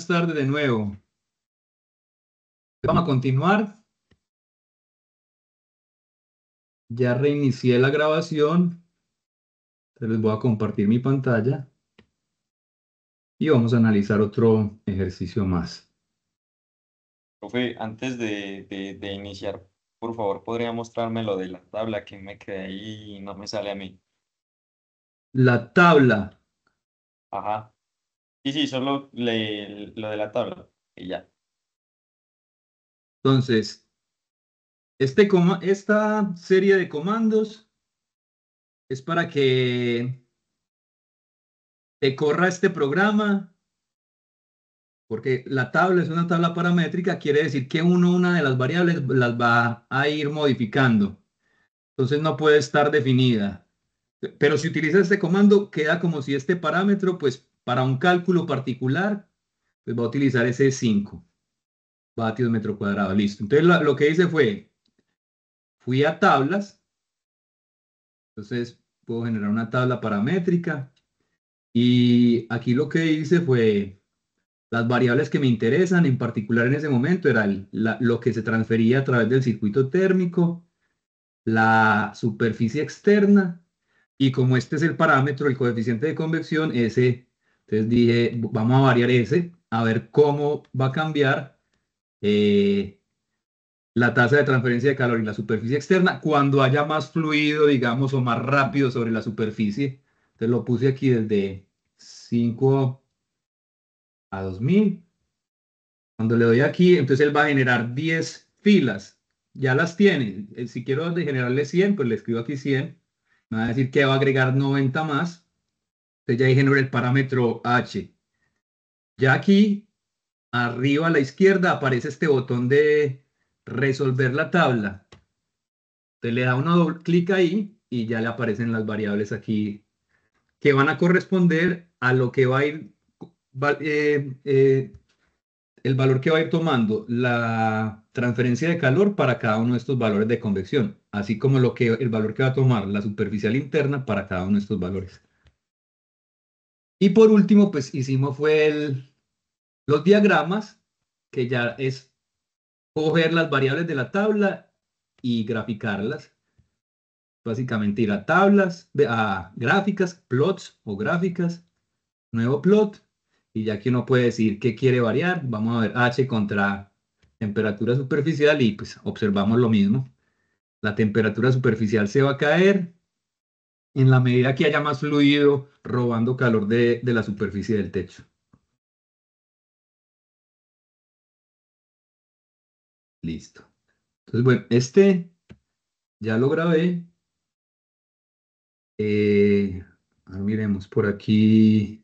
buenas tardes de nuevo. Vamos a continuar. Ya reinicié la grabación. Les voy a compartir mi pantalla y vamos a analizar otro ejercicio más. Profe, antes de iniciar, por favor, ¿podría mostrarme lo de la tabla que me quedé ahí y no me sale a mí? La tabla. Ajá. Sí, solo lo de la tabla y ya. Entonces, esta serie de comandos es para que te corra este programa, porque la tabla es una tabla paramétrica, quiere decir que una de las variables las va a ir modificando. Entonces no puede estar definida. Pero si utilizas este comando, queda como si este parámetro, pues para un cálculo particular, pues va a utilizar ese 5 vatios metro cuadrado. Listo. Entonces lo que hice fue, fui a tablas, entonces puedo generar una tabla paramétrica y aquí lo que hice fue las variables que me interesan, en particular en ese momento, era lo que se transfería a través del circuito térmico, la superficie externa. Y como este es el parámetro, el coeficiente de convección, ese, entonces dije, vamos a variar ese, a ver cómo va a cambiar la tasa de transferencia de calor y la superficie externa cuando haya más fluido, digamos, o más rápido sobre la superficie. Entonces lo puse aquí desde 5 a 2000. Cuando le doy aquí, entonces él va a generar 10 filas. Ya las tiene. Si quiero generarle 100, pues le escribo aquí 100. Me va a decir que va a agregar 90 más. Entonces ya ahí generó el parámetro H. Ya aquí, arriba a la izquierda, aparece este botón de resolver la tabla. Entonces le da uno doble clic ahí y ya le aparecen las variables aquí que van a corresponder a lo que va a ir, el valor que va a ir tomando la transferencia de calor para cada uno de estos valores de convección, así como el valor que va a tomar la superficial interna para cada uno de estos valores. Y por último, pues hicimos los diagramas, que ya es coger las variables de la tabla y graficarlas. Básicamente ir a tablas, a gráficas, plots o gráficas, nuevo plot, y ya que uno puede decir qué quiere variar, vamos a ver H contra temperatura superficial y pues observamos lo mismo. La temperatura superficial se va a caer en la medida que haya más fluido robando calor de la superficie del techo. Listo. Entonces, bueno, ya lo grabé. Miremos por aquí.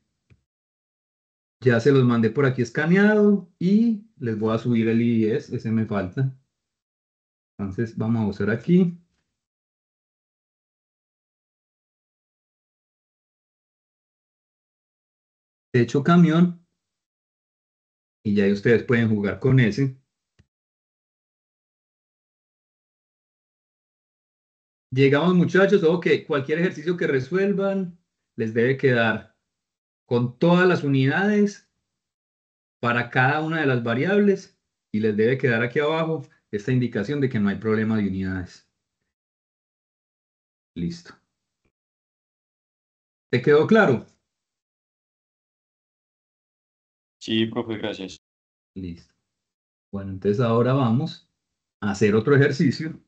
Ya se los mandé por aquí escaneado y les voy a subir el IES, ese me falta. Entonces vamos a usar aquí. Techo camión y ya ahí ustedes pueden jugar con ese. Llegamos muchachos, ok, cualquier ejercicio que resuelvan les debe quedar con todas las unidades para cada una de las variables y les debe quedar aquí abajo esta indicación de que no hay problema de unidades. Listo. ¿Te quedó claro? Sí, profe, gracias. Listo. Bueno, entonces ahora vamos a hacer otro ejercicio.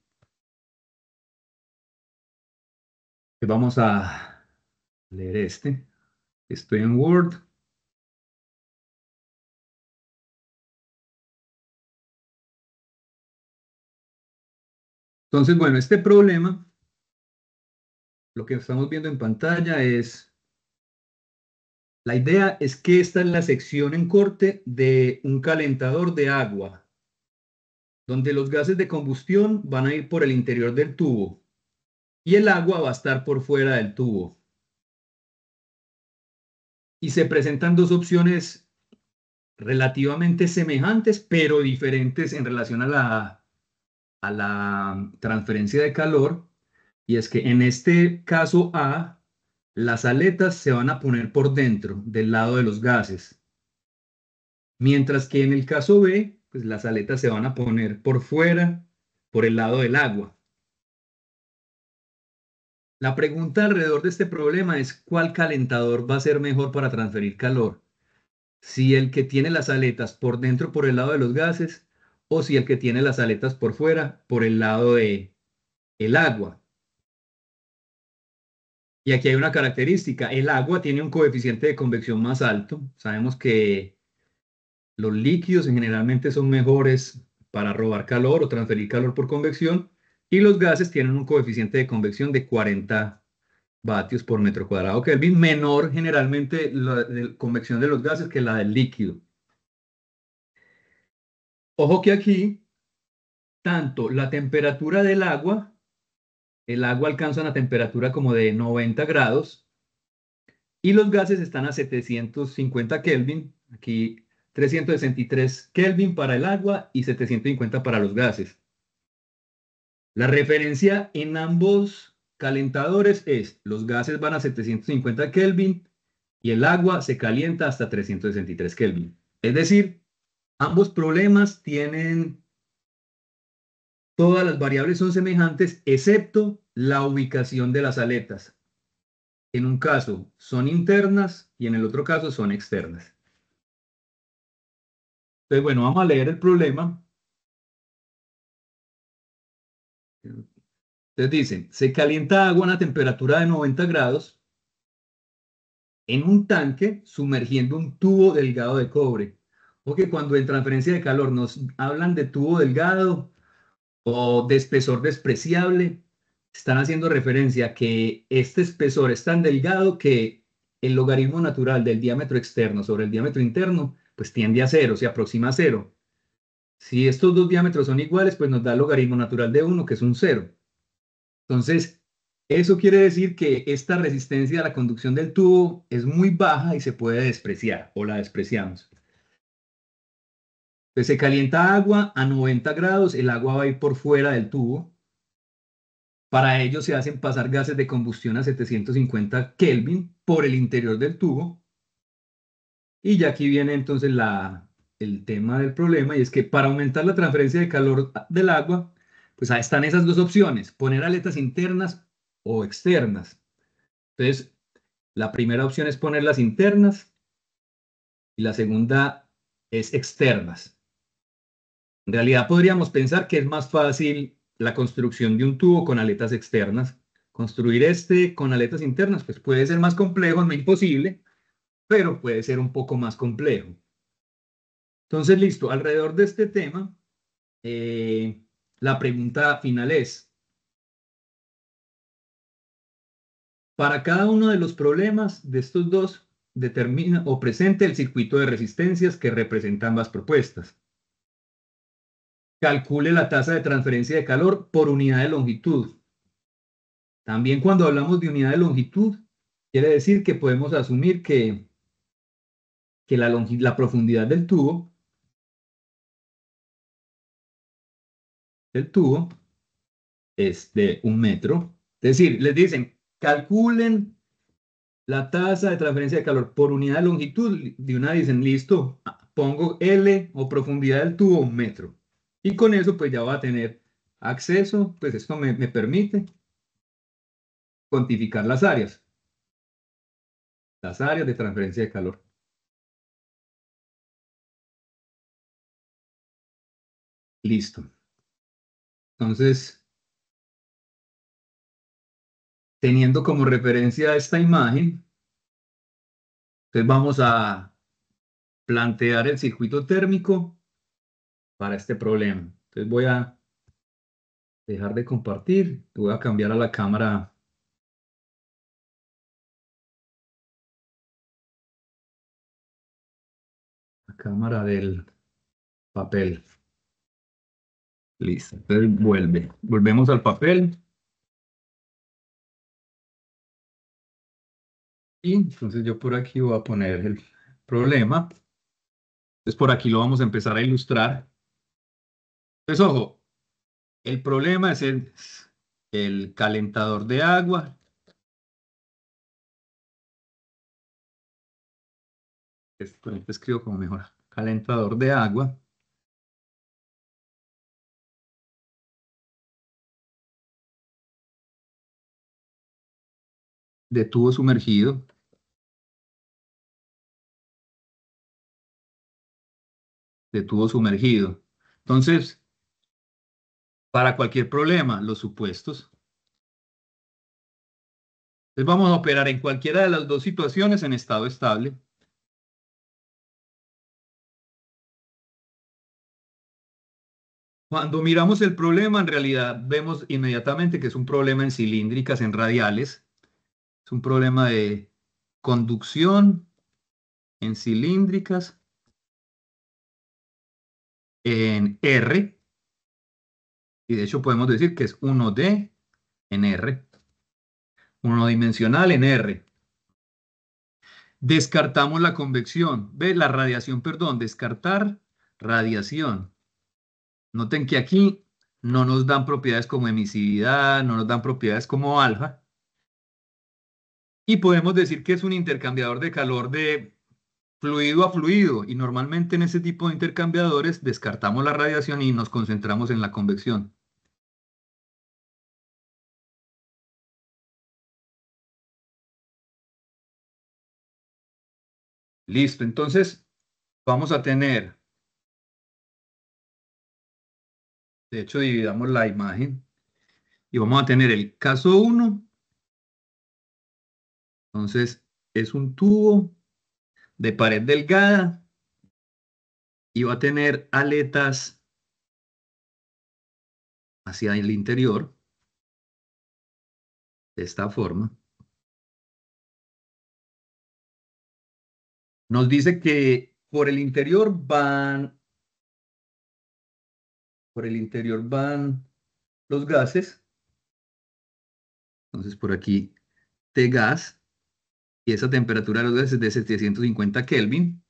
Que vamos a leer este. Estoy en Word. Entonces, bueno, este problema, lo que estamos viendo en pantalla es, la idea es que esta es la sección en corte de un calentador de agua, donde los gases de combustión van a ir por el interior del tubo y el agua va a estar por fuera del tubo. Y se presentan dos opciones relativamente semejantes, pero diferentes en relación a la transferencia de calor. Y es que en este caso A, las aletas se van a poner por dentro, del lado de los gases, Mientras que en el caso B, pues las aletas se van a poner por fuera, por el lado del agua. La pregunta alrededor de este problema es ¿cuál calentador va a ser mejor para transferir calor? Si el que tiene las aletas por dentro por el lado de los gases o si el que tiene las aletas por fuera por el lado de el agua. Y aquí hay una característica, el agua tiene un coeficiente de convección más alto. Sabemos que los líquidos generalmente son mejores para robar calor o transferir calor por convección y los gases tienen un coeficiente de convección de 40 vatios por metro cuadrado Kelvin, menor generalmente la de convección de los gases que la del líquido. Ojo que aquí, tanto la temperatura del agua, el agua alcanza una temperatura como de 90 grados y los gases están a 750 Kelvin, aquí 363 Kelvin para el agua y 750 para los gases. La referencia en ambos calentadores es los gases van a 750 Kelvin y el agua se calienta hasta 363 Kelvin. Es decir, ambos problemas tienen, todas las variables son semejantes excepto la ubicación de las aletas. En un caso son internas y en el otro caso son externas. Entonces, bueno, vamos a leer el problema. Entonces dice, se calienta agua a una temperatura de 90 grados en un tanque sumergiendo un tubo delgado de cobre. Porque cuando en transferencia de calor nos hablan de tubo delgado o de espesor despreciable, están haciendo referencia a que este espesor es tan delgado que el logaritmo natural del diámetro externo sobre el diámetro interno pues tiende a cero, se aproxima a cero. Si estos dos diámetros son iguales, pues nos da el logaritmo natural de 1, que es un cero. Entonces, eso quiere decir que esta resistencia a la conducción del tubo es muy baja y se puede despreciar o la despreciamos. Entonces, se calienta agua a 90 grados, el agua va a ir por fuera del tubo. Para ello se hacen pasar gases de combustión a 750 Kelvin por el interior del tubo. Y ya aquí viene entonces el tema del problema, y es que para aumentar la transferencia de calor del agua, pues ahí están esas dos opciones, poner aletas internas o externas. Entonces, la primera opción es ponerlas internas y la segunda es externas. En realidad podríamos pensar que es más fácil la construcción de un tubo con aletas externas. Construir este con aletas internas, pues puede ser más complejo, no imposible, pero puede ser un poco más complejo. Entonces, listo, alrededor de este tema, la pregunta final es, para cada uno de los problemas de estos dos, determina o presente el circuito de resistencias que representa ambas propuestas. Calcule la tasa de transferencia de calor por unidad de longitud. También cuando hablamos de unidad de longitud, quiere decir que podemos asumir que la profundidad del tubo es de 1 metro. Es decir, les dicen, calculen la tasa de transferencia de calor por unidad de longitud. De una dicen, listo, pongo L o profundidad del tubo 1 metro. Y con eso pues ya va a tener acceso, pues esto me permite cuantificar las áreas de transferencia de calor. Listo. Entonces, teniendo como referencia esta imagen, entonces vamos a plantear el circuito térmico para este problema. Entonces voy a dejar de compartir, voy a cambiar a la cámara del papel. Listo. Entonces volvemos al papel. Y entonces yo por aquí voy a poner el problema. Entonces por aquí lo vamos a empezar a ilustrar. Entonces, ojo, el problema es el calentador de agua. Esto escribo como mejor. calentador de agua. De tubo sumergido. De tubo sumergido. Entonces, para cualquier problema, los supuestos. Entonces vamos a operar en cualquiera de las dos situaciones en estado estable. Cuando miramos el problema, en realidad vemos inmediatamente que es un problema en cilíndricas, en radiales. Es un problema de conducción en cilíndricas en R. Y de hecho podemos decir que es 1D en R. Unidimensional en R. Descartamos la convección. ¿Ve? La radiación, perdón. Descartar radiación. Noten que aquí no nos dan propiedades como emisividad, no nos dan propiedades como alfa. Y podemos decir que es un intercambiador de calor de fluido a fluido. Y normalmente en ese tipo de intercambiadores descartamos la radiación y nos concentramos en la convección. Listo, entonces vamos a tener, de hecho dividamos la imagen y vamos a tener el caso 1. Entonces es un tubo de pared delgada y va a tener aletas hacia el interior de esta forma. Nos dice que por el interior van los gases. Entonces por aquí T gas y esa temperatura de los gases es de 750 Kelvin.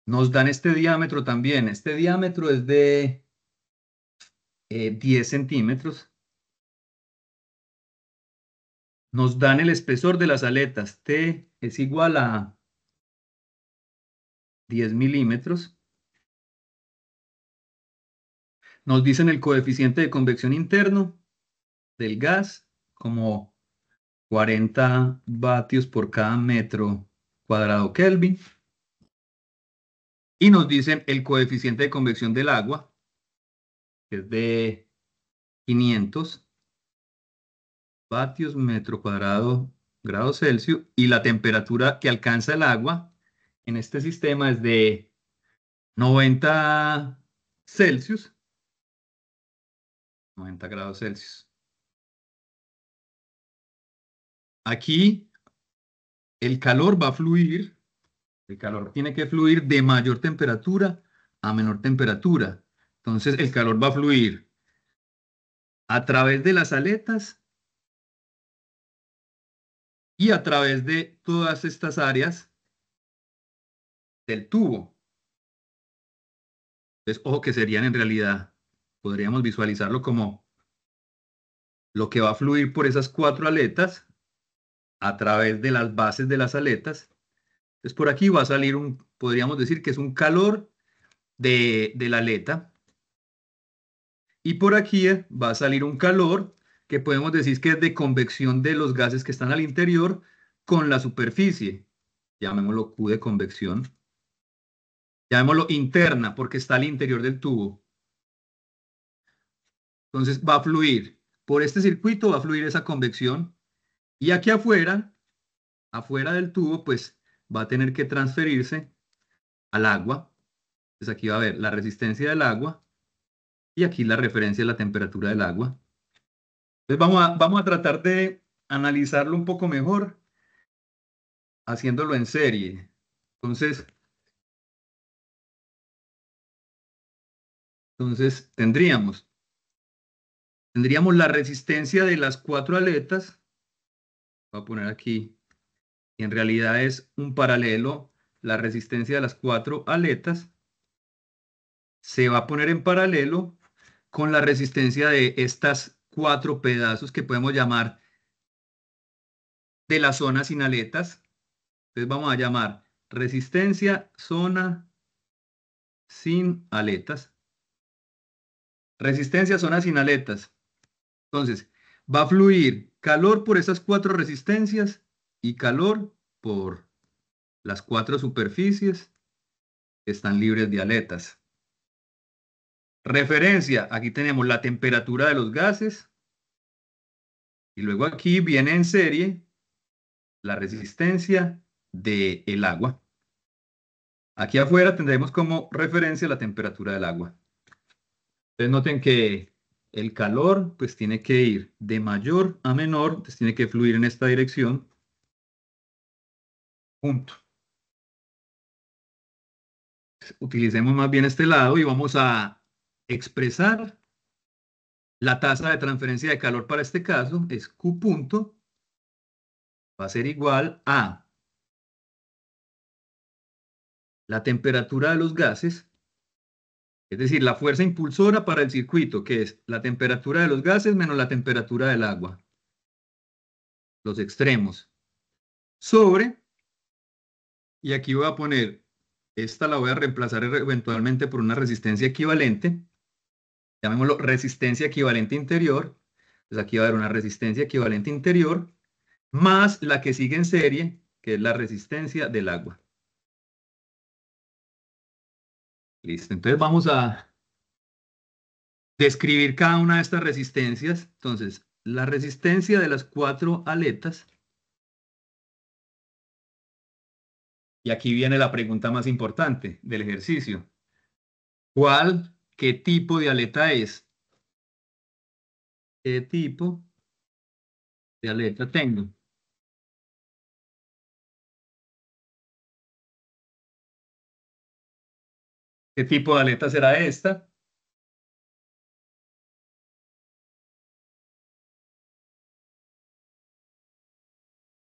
Nos dan este diámetro también. Este diámetro es de 10 centímetros. Nos dan el espesor de las aletas. T es igual a 10 milímetros. Nos dicen el coeficiente de convección interno del gas como 40 vatios por cada metro cuadrado Kelvin. Y nos dicen el coeficiente de convección del agua, que es de 500 vatios metro cuadrado grado Celsius. Y la temperatura que alcanza el agua en este sistema es de 90 Celsius. 90 grados Celsius. Aquí el calor va a fluir, el calor tiene que fluir de mayor temperatura a menor temperatura. Entonces el calor va a fluir a través de las aletas y a través de todas estas áreas del tubo. Entonces, ojo que serían en realidad, podríamos visualizarlo como lo que va a fluir por esas 4 aletas a través de las bases de las aletas. Entonces por aquí va a salir podríamos decir que es un calor de la aleta. Y por aquí va a salir un calor que podemos decir que es de convección de los gases que están al interior con la superficie. Llamémoslo Q de convección. Llamémoslo interna porque está al interior del tubo. Entonces va a fluir. Por este circuito va a fluir esa convección. Y aquí afuera del tubo, pues va a tener que transferirse al agua. Entonces aquí va a haber la resistencia del agua y aquí la referencia de la temperatura del agua. Entonces vamos a tratar de analizarlo un poco mejor haciéndolo en serie. Entonces tendríamos la resistencia de las 4 aletas. Voy a poner aquí, y en realidad es un paralelo, la resistencia de las 4 aletas se va a poner en paralelo con la resistencia de estas 4 pedazos que podemos llamar de la zona sin aletas. Entonces vamos a llamar resistencia, zona sin aletas. Resistencia, zona sin aletas. Entonces, va a fluir calor por esas 4 resistencias y calor por las 4 superficies que están libres de aletas. Referencia, aquí tenemos la temperatura de los gases y luego aquí viene en serie la resistencia del agua. Aquí afuera tendremos como referencia la temperatura del agua. Entonces noten que el calor pues tiene que ir de mayor a menor, entonces tiene que fluir en esta dirección. Punto. Utilicemos más bien este lado y vamos a expresar la tasa de transferencia de calor para este caso, es Q punto, va a ser igual a la temperatura de los gases, es decir, la fuerza impulsora para el circuito, que es la temperatura de los gases menos la temperatura del agua, los extremos, sobre, y aquí voy a poner, esta la voy a reemplazar eventualmente por una resistencia equivalente, llamémoslo resistencia equivalente interior, entonces aquí va a haber una resistencia equivalente interior, más la que sigue en serie, que es la resistencia del agua. Listo, entonces vamos a describir cada una de estas resistencias. Entonces, la resistencia de las 4 aletas. Y aquí viene la pregunta más importante del ejercicio. ¿Qué tipo de aleta es? ¿Qué tipo de aleta tengo? ¿Qué tipo de aleta será esta?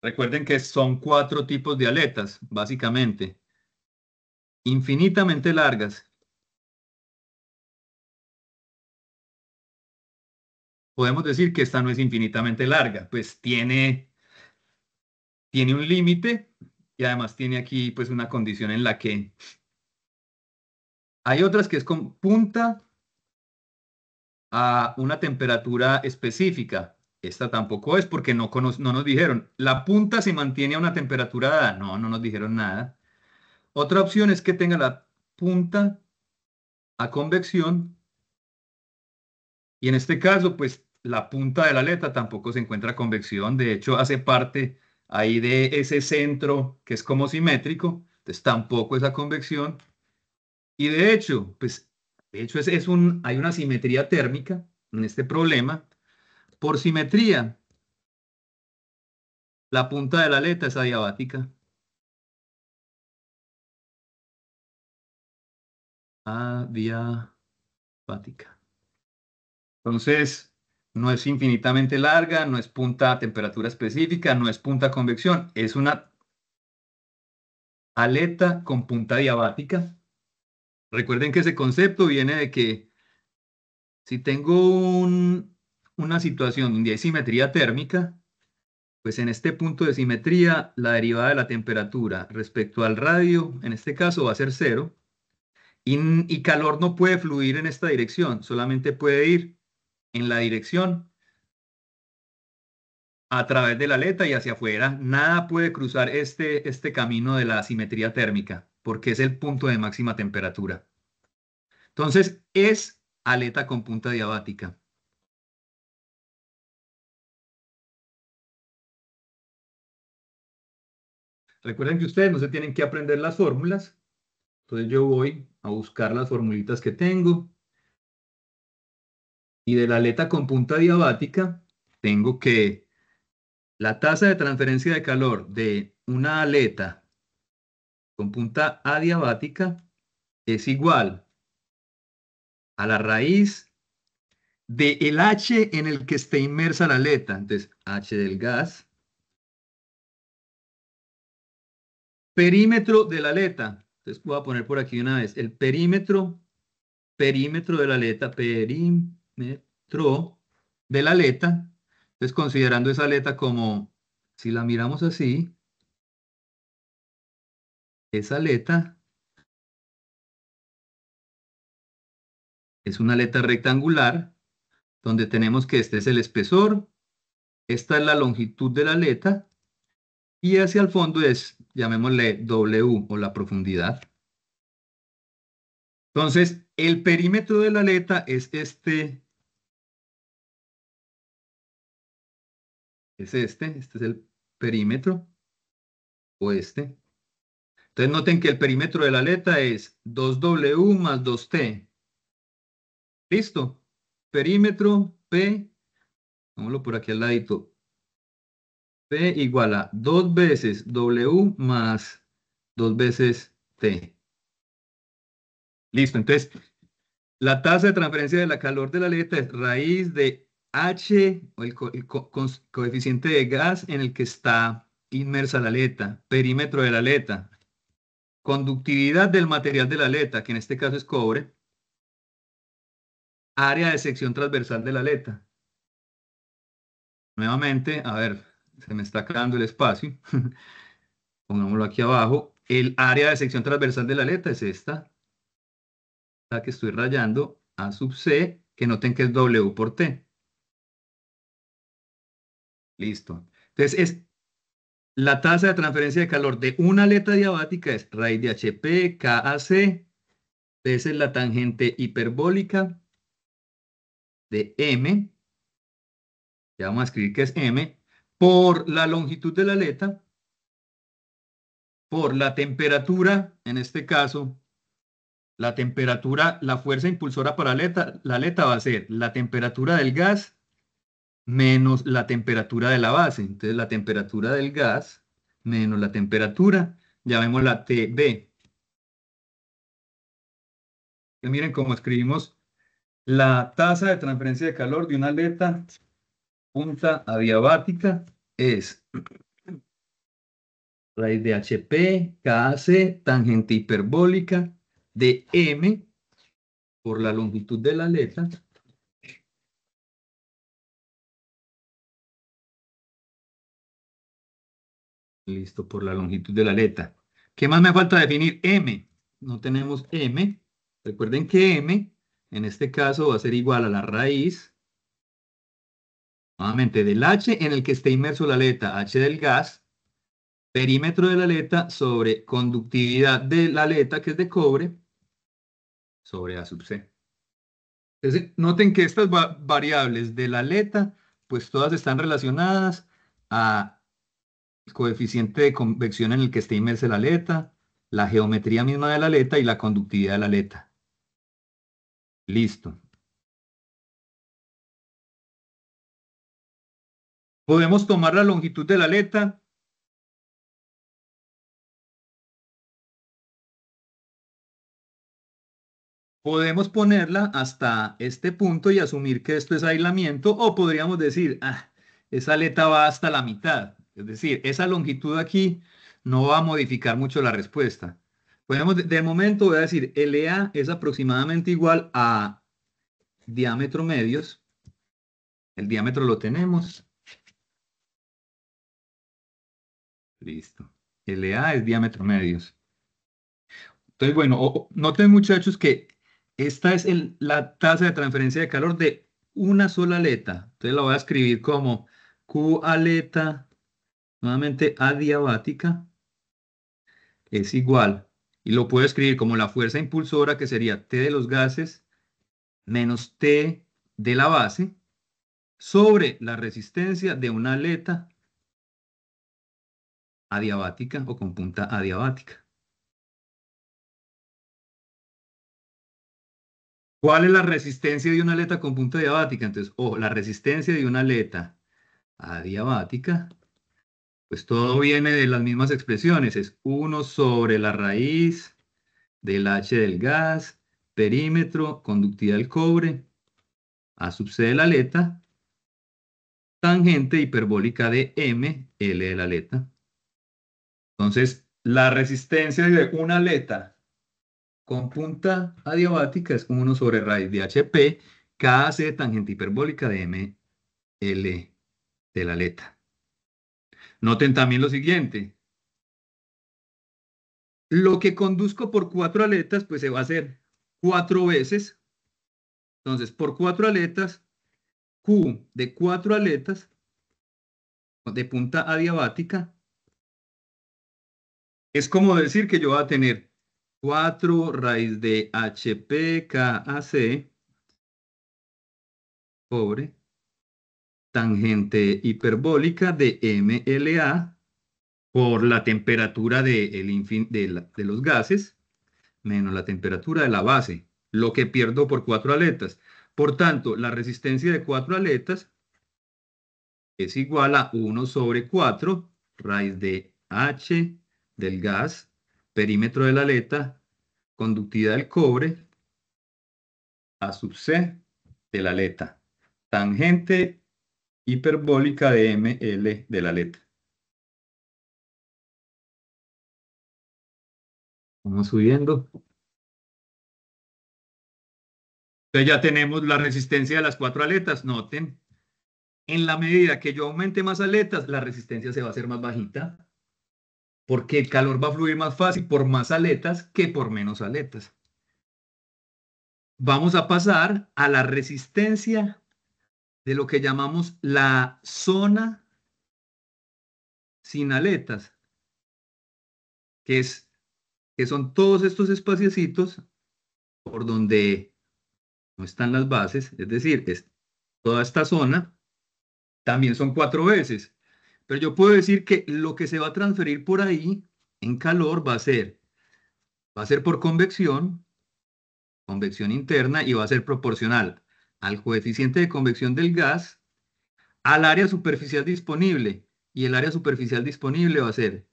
Recuerden que son 4 tipos de aletas, básicamente. Infinitamente largas. Podemos decir que esta no es infinitamente larga, pues tiene un límite y además tiene aquí pues una condición en la que hay otras que es con punta a una temperatura específica. Esta tampoco es porque no nos dijeron. La punta se mantiene a una temperatura dada. No, no nos dijeron nada. Otra opción es que tenga la punta a convección y en este caso pues la punta de la aleta tampoco se encuentra a convección. De hecho hace parte ahí de ese centro que es como simétrico. Entonces tampoco es a convección. Y de hecho, pues, hay una simetría térmica en este problema. Por simetría, la punta de la aleta es adiabática. Adiabática. Entonces, no es infinitamente larga, no es punta a temperatura específica, no es punta a convección, es una aleta con punta diabática. Recuerden que ese concepto viene de que si tengo una situación donde hay simetría térmica, pues en este punto de simetría, la derivada de la temperatura respecto al radio, en este caso va a ser 0, y calor no puede fluir en esta dirección, solamente puede ir en la dirección a través de la aleta y hacia afuera. Nada puede cruzar este camino de la simetría térmica, porque es el punto de máxima temperatura. Entonces, es aleta con punta diabática. Recuerden que ustedes no se tienen que aprender las fórmulas. Entonces yo voy a buscar las formulitas que tengo. Y de la aleta con punta diabática, tengo que la tasa de transferencia de calor de una aleta con punta adiabática es igual a la raíz de el H en el que esté inmersa la aleta. Entonces, H del gas. Perímetro de la aleta. Entonces, voy a poner por aquí una vez el perímetro de la aleta, perímetro de la aleta. Entonces, considerando esa aleta como, si la miramos así, Esa aleta es una aleta rectangular donde tenemos que este es el espesor, esta es la longitud de la aleta y hacia el fondo es, llamémosle W o la profundidad. Entonces, el perímetro de la aleta es este es el perímetro o este. Entonces noten que el perímetro de la aleta es 2W más 2T. ¿Listo? Perímetro P, vámonos por aquí al ladito. P igual a 2 veces W más 2 veces T. Listo, entonces la tasa de transferencia de la calor de la aleta es raíz de H, o el coeficiente de gas en el que está inmersa la aleta, perímetro de la aleta, conductividad del material de la aleta, que en este caso es cobre, área de sección transversal de la aleta. Nuevamente, a ver, se me está quedando el espacio. Pongámoslo aquí abajo. El área de sección transversal de la aleta es esta, la que estoy rayando, A sub C, que noten que es W por T. Listo. Entonces, es la tasa de transferencia de calor de una aleta diabática es raíz de HP, KAC. Esa es la tangente hiperbólica de M. Ya vamos a escribir que es M, por la longitud de la aleta, por la temperatura, en este caso, la temperatura, la fuerza impulsora para la aleta va a ser la temperatura del gas menos la temperatura de la base. Entonces, la temperatura del gas menos la temperatura, llamémosla TB. Y miren cómo escribimos la tasa de transferencia de calor de una aleta punta adiabática es raíz de HP, KC, tangente hiperbólica de M por la longitud de la aleta. Listo, por la longitud de la aleta. ¿Qué más me falta definir? M. No tenemos M. Recuerden que M, en este caso, va a ser igual a la raíz, nuevamente, del H en el que esté inmerso la aleta, H del gas, perímetro de la aleta sobre conductividad de la aleta, que es de cobre, sobre A sub C. Entonces, noten que estas variables de la aleta, pues todas están relacionadas a el coeficiente de convección en el que esté inmersa la aleta, la geometría misma de la aleta y la conductividad de la aleta. Listo. Podemos tomar la longitud de la aleta. Podemos ponerla hasta este punto y asumir que esto es aislamiento, o podríamos decir, esa aleta va hasta la mitad. Es decir, esa longitud aquí no va a modificar mucho la respuesta. Podemos, de momento voy a decir, LA es aproximadamente igual a diámetro medios. El diámetro lo tenemos. Listo. LA es diámetro medios. Entonces, bueno, noten muchachos que esta es la tasa de transferencia de calor de una sola aleta. Entonces la voy a escribir como Q aleta, nuevamente adiabática, es igual. Y lo puedo escribir como la fuerza impulsora, que sería T de los gases menos T de la base, sobre la resistencia de una aleta adiabática o con punta adiabática. ¿Cuál es la resistencia de una aleta con punta adiabática? Entonces, la resistencia de una aleta adiabática, pues todo viene de las mismas expresiones. Es 1 sobre la raíz del H del gas, perímetro, conductividad del cobre, A sub C de la aleta, tangente hiperbólica de M, L de la aleta. Entonces, la resistencia de una aleta con punta adiabática es 1 sobre raíz de HP, KC, tangente hiperbólica de M, L de la aleta. Noten también lo siguiente. Lo que conduzco por 4 aletas, pues se va a hacer 4 veces. Entonces, por 4 aletas, Q de 4 aletas de punta adiabática, es como decir que yo voy a tener 4 raíz de HP KAC sobre tangente hiperbólica de MLA por la temperatura de los gases menos la temperatura de la base, lo que pierdo por 4 aletas. Por tanto, la resistencia de 4 aletas es igual a 1 sobre 4 raíz de H del gas, perímetro de la aleta, conductividad del cobre, A sub C de la aleta, tangente hiperbólica de ML de la aleta. Vamos subiendo. Entonces ya tenemos la resistencia de las 4 aletas. Noten, en la medida que yo aumente más aletas, la resistencia se va a hacer más bajita, porque el calor va a fluir más fácil por más aletas que por menos aletas. Vamos a pasar a la resistencia de lo que llamamos la zona sin aletas, que son todos estos espaciecitos por donde no están las bases, es decir, toda esta zona, también son 4 veces. Pero yo puedo decir que lo que se va a transferir por ahí en calor va a ser por convección interna, y va a ser proporcional al coeficiente de convección del gas, al área superficial disponible. Y el área superficial disponible va a ser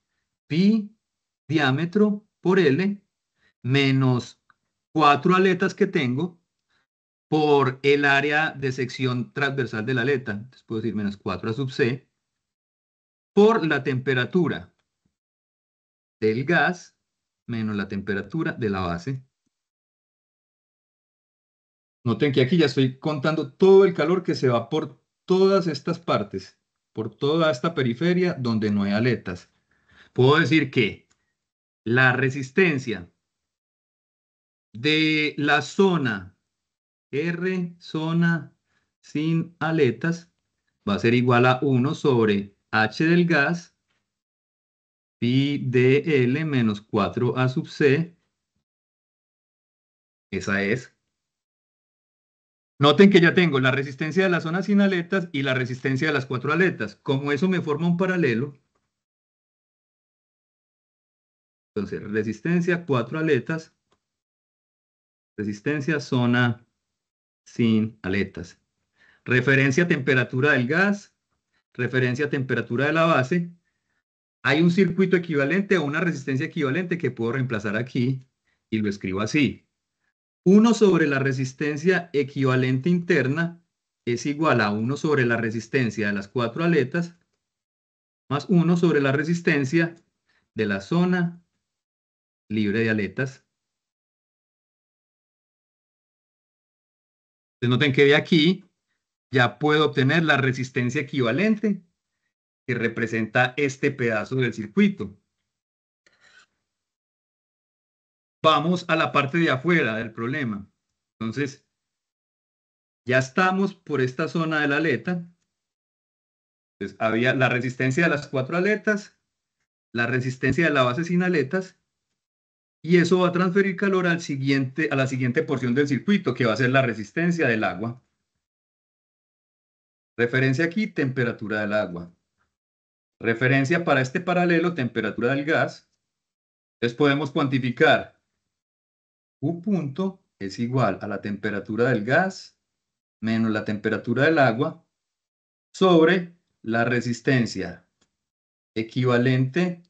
pi diámetro por L menos 4 aletas que tengo por el área de sección transversal de la aleta. Entonces puedo decir menos 4 a sub C por la temperatura del gas menos la temperatura de la base. Noten que aquí ya estoy contando todo el calor que se va por todas estas partes, por toda esta periferia donde no hay aletas. Puedo decir que la resistencia de la zona R, zona sin aletas, va a ser igual a 1 sobre H del gas, pi dL menos 4A sub C. Esa es. Noten que ya tengo la resistencia de la zona sin aletas y la resistencia de las 4 aletas. Como eso me forma un paralelo, entonces resistencia 4 aletas, resistencia zona sin aletas. Referencia temperatura del gas, referencia temperatura de la base. Hay un circuito equivalente o una resistencia equivalente que puedo reemplazar aquí y lo escribo así. 1 sobre la resistencia equivalente interna es igual a 1 sobre la resistencia de las 4 aletas más 1 sobre la resistencia de la zona libre de aletas. Entonces noten que de aquí ya puedo obtener la resistencia equivalente que representa este pedazo del circuito. Vamos a la parte de afuera del problema. Entonces, ya estamos por esta zona de la aleta. Entonces, había la resistencia de las 4 aletas, la resistencia de la base sin aletas, y eso va a transferir calor a la siguiente porción del circuito, que va a ser la resistencia del agua. Referencia aquí, temperatura del agua. Referencia para este paralelo, temperatura del gas. Entonces podemos cuantificar U punto es igual a la temperatura del gas menos la temperatura del agua sobre la resistencia equivalente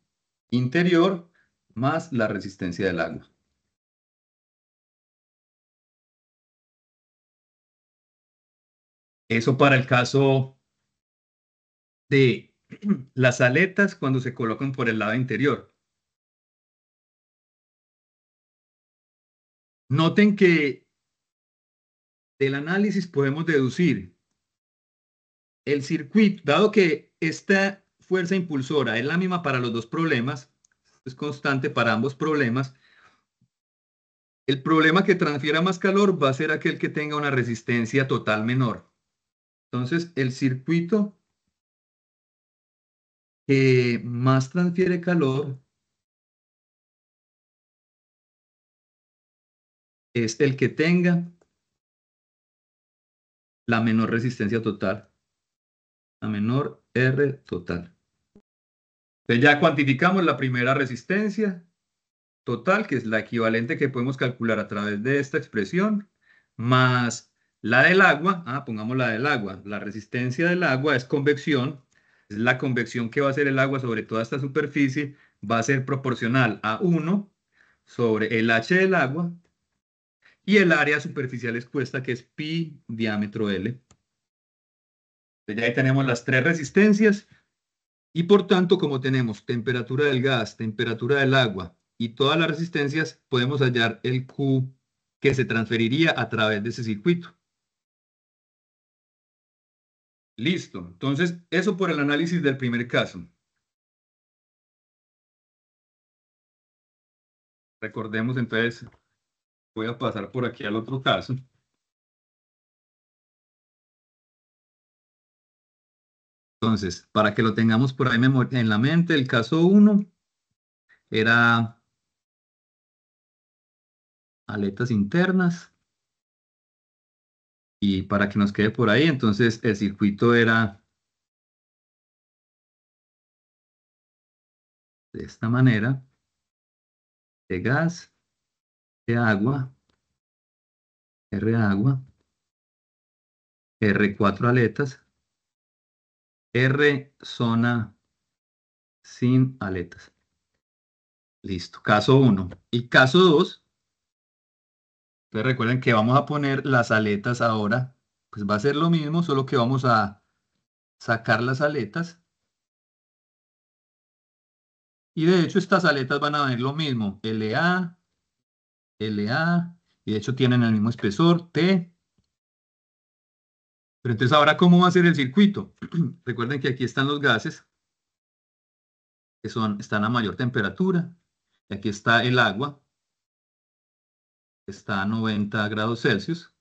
interior más la resistencia del agua. Eso para el caso de las aletas cuando se colocan por el lado interior. Noten que del análisis podemos deducir el circuito, dado que esta fuerza impulsora es la misma para los dos problemas, es constante para ambos problemas. El problema que transfiera más calor va a ser aquel que tenga una resistencia total menor. Entonces, el circuito que más transfiere calor es el que tenga la menor resistencia total, la menor R total. Entonces ya cuantificamos la primera resistencia total, que es la equivalente que podemos calcular a través de esta expresión, más la del agua. Pongamos la del agua. La resistencia del agua es convección. Es la convección que va a hacer el agua sobre toda esta superficie. Va a ser proporcional a 1 sobre el H del agua y el área superficial expuesta, que es pi diámetro L. Entonces ya ahí tenemos las tres resistencias. Y por tanto, como tenemos temperatura del gas, temperatura del agua y todas las resistencias, podemos hallar el Q que se transferiría a través de ese circuito. Listo. Entonces, eso por el análisis del primer caso. Recordemos entonces, voy a pasar por aquí al otro caso. Entonces, para que lo tengamos por ahí en la mente, el caso 1 era aletas internas. Y para que nos quede por ahí, entonces el circuito era de esta manera, de gas, de agua, R agua, R4 aletas, R zona sin aletas. Listo, caso 1. Y caso 2, entonces recuerden que vamos a poner las aletas ahora, pues va a ser lo mismo, solo que vamos a sacar las aletas. Y de hecho estas aletas van a venir lo mismo, LA, LA, y de hecho tienen el mismo espesor, T. Pero entonces ahora, ¿cómo va a ser el circuito? Recuerden que aquí están los gases, que están a mayor temperatura. Y aquí está el agua, que está a 90 grados Celsius.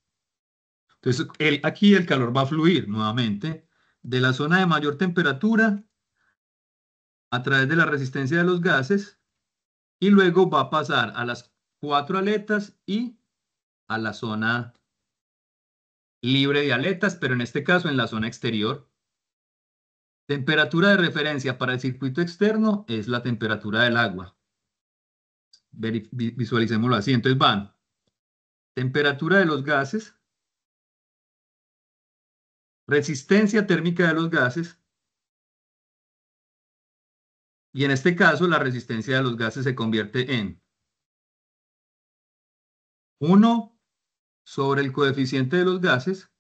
Entonces, aquí el calor va a fluir nuevamente de la zona de mayor temperatura a través de la resistencia de los gases y luego va a pasar a las 4 aletas y a la zona libre de aletas, pero en este caso en la zona exterior. Temperatura de referencia para el circuito externo es la temperatura del agua. Visualicémoslo así. Entonces van temperatura de los gases, resistencia térmica de los gases, y en este caso la resistencia de los gases se convierte en 1 sobre el coeficiente de los gases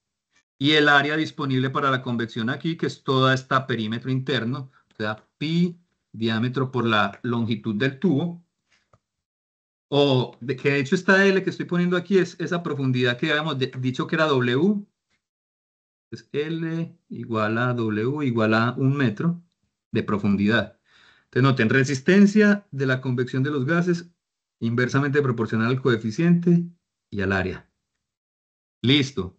y el área disponible para la convección aquí, que es toda esta perímetro interno, o sea, pi diámetro por la longitud del tubo, que de hecho esta L que estoy poniendo aquí es esa profundidad que habíamos dicho que era W, es L igual a W igual a 1 metro de profundidad. Entonces noten, resistencia de la convección de los gases inversamente proporcional al coeficiente y al área. Listo.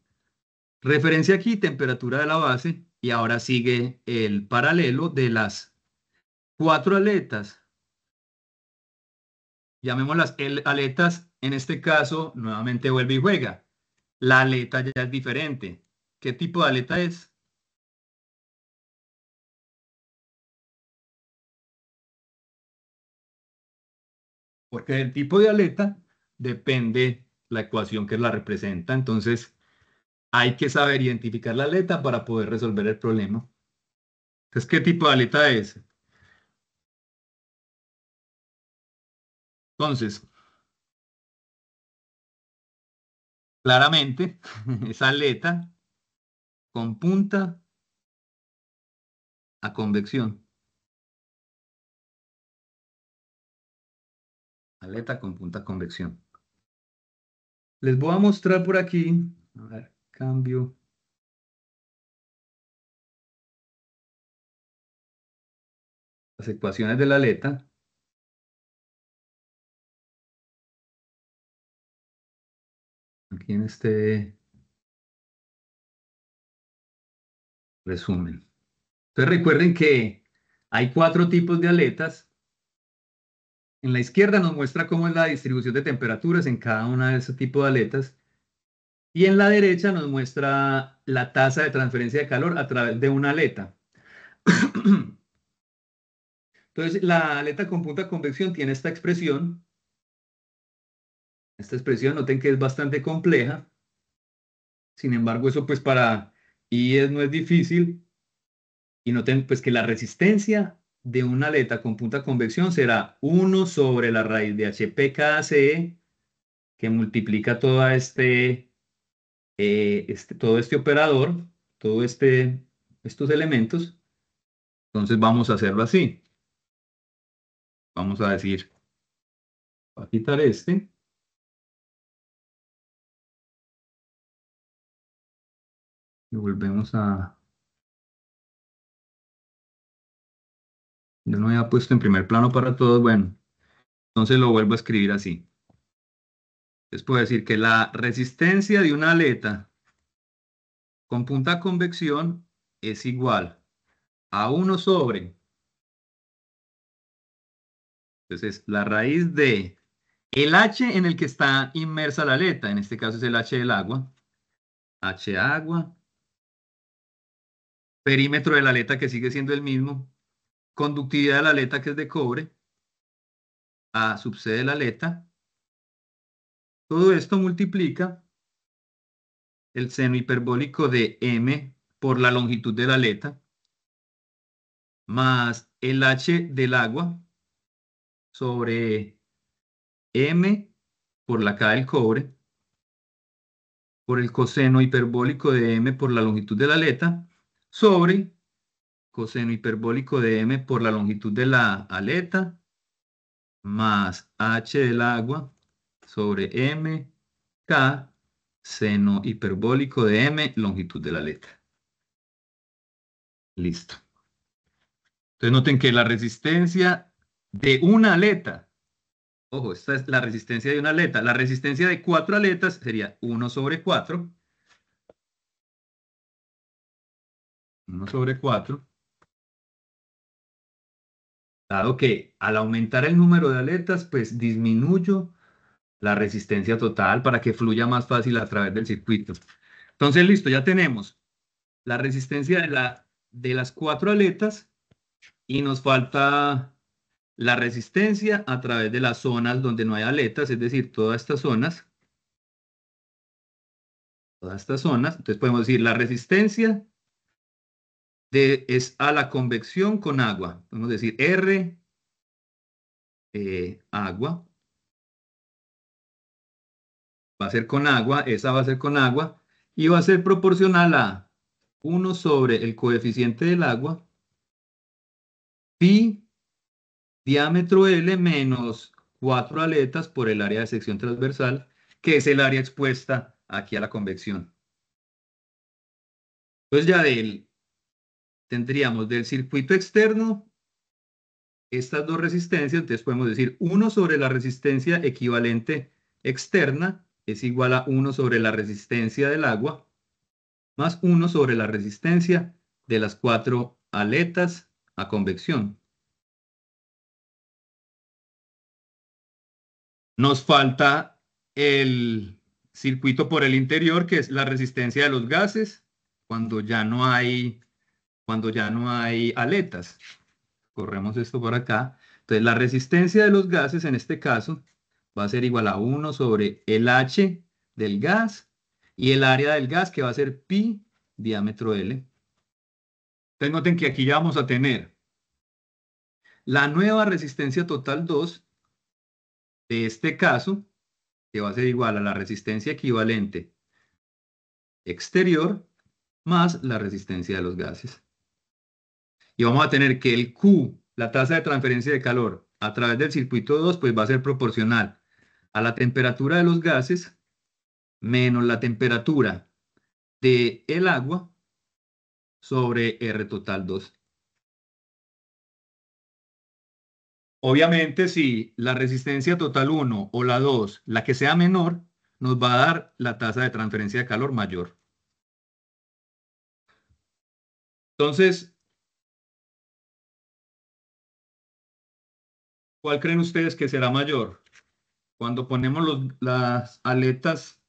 Referencia aquí, temperatura de la base, y ahora sigue el paralelo de las 4 aletas. Llamémoslas aletas, en este caso, nuevamente vuelve y juega. La aleta ya es diferente. ¿Qué tipo de aleta es? Porque el tipo de aleta depende la ecuación que la representa. Entonces, hay que saber identificar la aleta para poder resolver el problema. Entonces, ¿qué tipo de aleta es? Entonces, claramente, esa aleta con punta a convección. Aleta con punta a convección. Les voy a mostrar por aquí. A ver, cambio. Las ecuaciones de la aleta. aquí en este resumen. Entonces recuerden que hay 4 tipos de aletas. En la izquierda nos muestra cómo es la distribución de temperaturas en cada una de esos tipos de aletas. Y en la derecha nos muestra la tasa de transferencia de calor a través de una aleta. Entonces, la aleta con punta convección tiene esta expresión. Esta expresión, noten que es bastante compleja. Sin embargo, eso pues para IES no es difícil. Y noten pues que la resistencia de una aleta con punta convección será 1 sobre la raíz de HP cada CE, que multiplica todo este operador, estos elementos. Entonces vamos a hacerlo así. Vamos a decir, voy a quitar este. Y volvemos a... Yo no había puesto en primer plano para todos. Bueno, entonces lo vuelvo a escribir así. Entonces puedo decir que la resistencia de una aleta con punta convección es igual a 1 sobre. Entonces la raíz de el H en el que está inmersa la aleta. En este caso es el H del agua. H agua. Perímetro de la aleta que sigue siendo el mismo. Conductividad de la aleta que es de cobre. A sub C de la aleta. Todo esto multiplica el seno hiperbólico de M por la longitud de la aleta más el H del agua sobre M por la K del cobre por el coseno hiperbólico de M por la longitud de la aleta sobre coseno hiperbólico de M por la longitud de la aleta más H del agua sobre M K seno hiperbólico de M longitud de la aleta. Listo. Entonces noten que la resistencia de una aleta, ojo, esta es la resistencia de una aleta, la resistencia de 4 aletas sería 1 sobre 4, 1 sobre 4, dado que al aumentar el número de aletas, pues disminuyo la resistencia total para que fluya más fácil a través del circuito. Entonces, listo, ya tenemos la resistencia de las 4 aletas y nos falta la resistencia a través de las zonas donde no hay aletas, es decir, todas estas zonas. Entonces podemos decir la resistencia es a la convección con agua. Podemos decir R agua. Va a ser con agua, esa va a ser con agua y va a ser proporcional a 1 sobre el coeficiente del agua, pi diámetro L menos 4 aletas por el área de sección transversal, que es el área expuesta aquí a la convección. Entonces ya tendríamos del circuito externo estas dos resistencias, entonces podemos decir 1 sobre la resistencia equivalente externa es igual a 1 sobre la resistencia del agua, más 1 sobre la resistencia de las 4 aletas a convección. Nos falta el circuito por el interior, que es la resistencia de los gases, cuando ya no hay aletas. Corremos esto por acá. Entonces, la resistencia de los gases en este caso va a ser igual a 1 sobre el H del gas y el área del gas que va a ser pi diámetro L. Entonces, noten que aquí ya vamos a tener la nueva resistencia total 2 de este caso, que va a ser igual a la resistencia equivalente exterior más la resistencia de los gases. Y vamos a tener que el Q, la tasa de transferencia de calor a través del circuito 2, pues va a ser proporcional a la temperatura de los gases menos la temperatura del agua sobre R total 2. Obviamente, si la resistencia total 1 o la 2, la que sea menor, nos va a dar la tasa de transferencia de calor mayor. Entonces, ¿cuál creen ustedes que será mayor? Cuando ponemos las aletas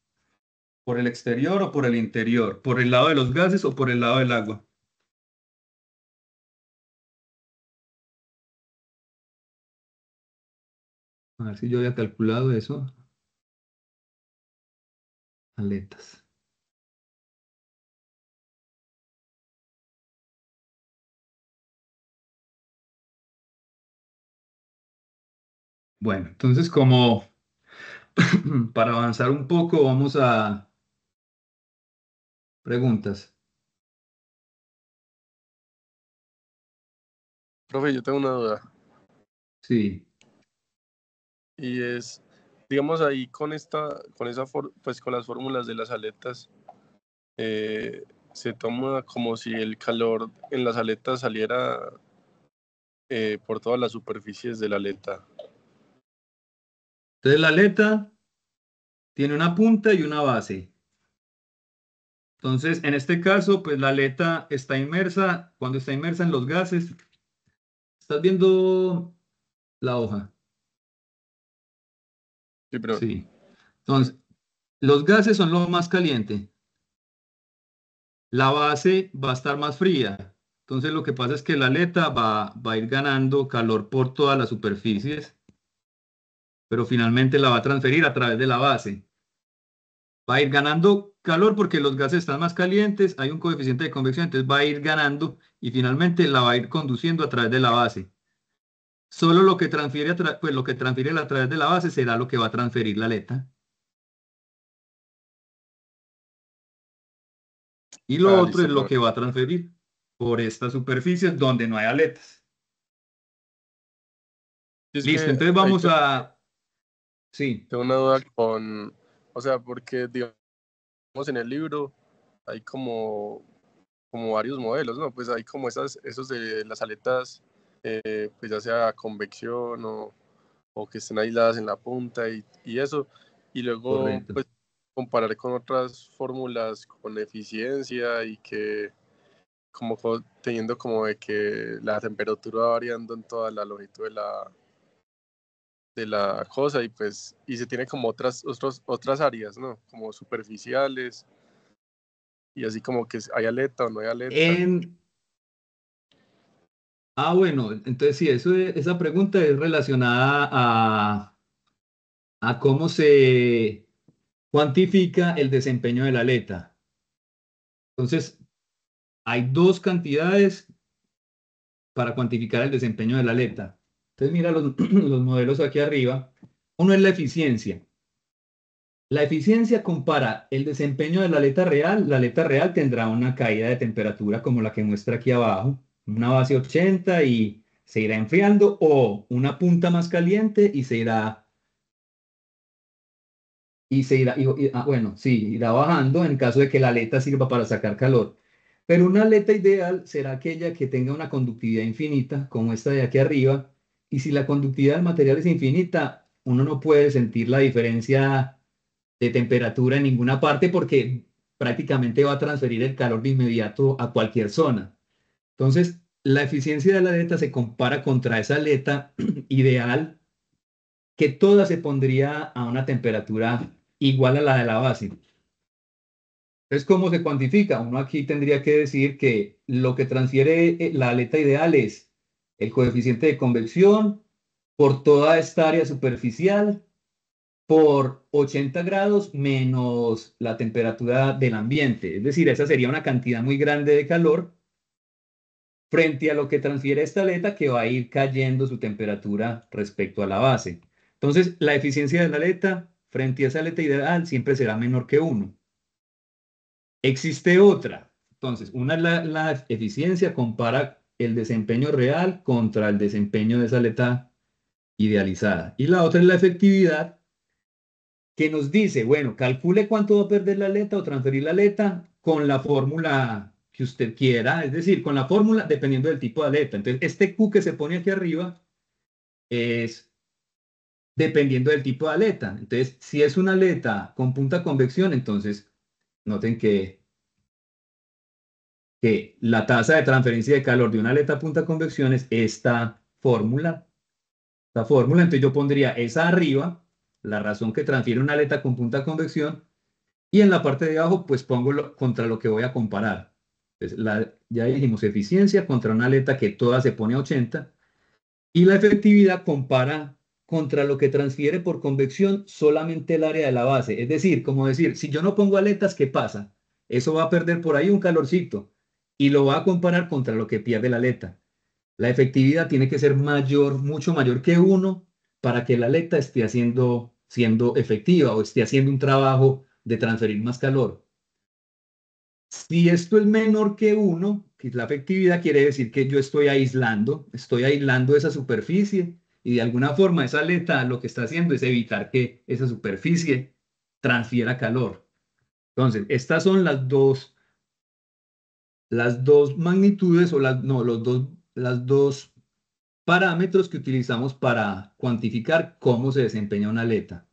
por el exterior o por el interior, por el lado de los gases o por el lado del agua. A ver si yo había calculado eso. Aletas. Bueno, entonces como para avanzar un poco, vamos a preguntas. Profe, yo tengo una duda. Sí. Y es, digamos ahí con pues con las fórmulas de las aletas, se toma como si el calor en las aletas saliera por todas las superficies de la aleta. Entonces la aleta tiene una punta y una base. Entonces, en este caso, pues la aleta está inmersa, cuando está inmersa en los gases, ¿estás viendo la hoja? Sí, pero Sí. Entonces, los gases son lo más caliente. La base va a estar más fría. Entonces, lo que pasa es que la aleta va a ir ganando calor por todas las superficies, pero finalmente la va a transferir a través de la base. Va a ir ganando calor porque los gases están más calientes, hay un coeficiente de convección, entonces va a ir ganando y finalmente la va a ir conduciendo a través de la base. Solo lo que transfiere, pues lo que transfiere a través de la base será lo que va a transferir la aleta. Y lo otro es listo, lo profe. que va a transferir por estas superficies donde no hay aletas. Y es Listo, que entonces ahí vamos a... Sí, tengo una duda o sea, porque digamos en el libro hay como varios modelos, ¿no? Pues hay como esos de las aletas, pues ya sea convección o que estén aisladas en la punta y eso. Y luego, correcto. pues, comparar con otras fórmulas con eficiencia y que teniendo como de que la temperatura va variando en toda la longitud de la cosa y pues, y se tiene como otras áreas, ¿no? Como superficiales y así como que hay aleta o no hay aleta. Bueno, entonces sí, esa pregunta es relacionada a cómo se cuantifica el desempeño de la aleta. Entonces, hay dos cantidades para cuantificar el desempeño de la aleta. Entonces, mira los modelos aquí arriba. Uno es la eficiencia. La eficiencia compara el desempeño de la aleta real. La aleta real tendrá una caída de temperatura como la que muestra aquí abajo, una base 80 y se irá enfriando, o una punta más caliente y bueno, sí, irá bajando en caso de que la aleta sirva para sacar calor. Pero una aleta ideal será aquella que tenga una conductividad infinita, como esta de aquí arriba, y si la conductividad del material es infinita, uno no puede sentir la diferencia de temperatura en ninguna parte porque prácticamente va a transferir el calor de inmediato a cualquier zona. Entonces, la eficiencia de la aleta se compara contra esa aleta ideal que toda se pondría a una temperatura igual a la de la base. Entonces, ¿cómo se cuantifica? Uno aquí tendría que decir que lo que transfiere la aleta ideal es el coeficiente de convección por toda esta área superficial por 80 grados menos la temperatura del ambiente. Es decir, esa sería una cantidad muy grande de calor frente a lo que transfiere esta aleta que va a ir cayendo su temperatura respecto a la base. Entonces, la eficiencia de la aleta frente a esa aleta ideal siempre será menor que 1. Existe otra. Entonces, una es la eficiencia, compara el desempeño real contra el desempeño de esa aleta idealizada. Y la otra es la efectividad, que nos dice, bueno, calcule cuánto va a perder la aleta o transferir la aleta con la fórmula que usted quiera, es decir, con la fórmula dependiendo del tipo de aleta. Entonces, este Q que se pone aquí arriba es dependiendo del tipo de aleta. Entonces, si es una aleta con punta convección, entonces noten que la tasa de transferencia de calor de una aleta punta convección es esta fórmula. Esta fórmula, entonces yo pondría esa arriba, la razón que transfiere una aleta con punta convección, y en la parte de abajo, pues pongo contra lo que voy a comparar. Entonces, ya dijimos eficiencia contra una aleta que toda se pone a 80, y la efectividad compara contra lo que transfiere por convección solamente el área de la base. Es decir, como decir, si yo no pongo aletas, ¿qué pasa? Eso va a perder por ahí un calorcito y lo va a comparar contra lo que pierde la aleta. La efectividad tiene que ser mayor, mucho mayor que 1 para que la aleta esté siendo efectiva o esté haciendo un trabajo de transferir más calor. Si esto es menor que 1, que es la efectividad, quiere decir que yo estoy aislando esa superficie y de alguna forma esa aleta lo que está haciendo es evitar que esa superficie transfiera calor. Entonces, estas son las dos magnitudes o no, las dos parámetros que utilizamos para cuantificar cómo se desempeña una aleta.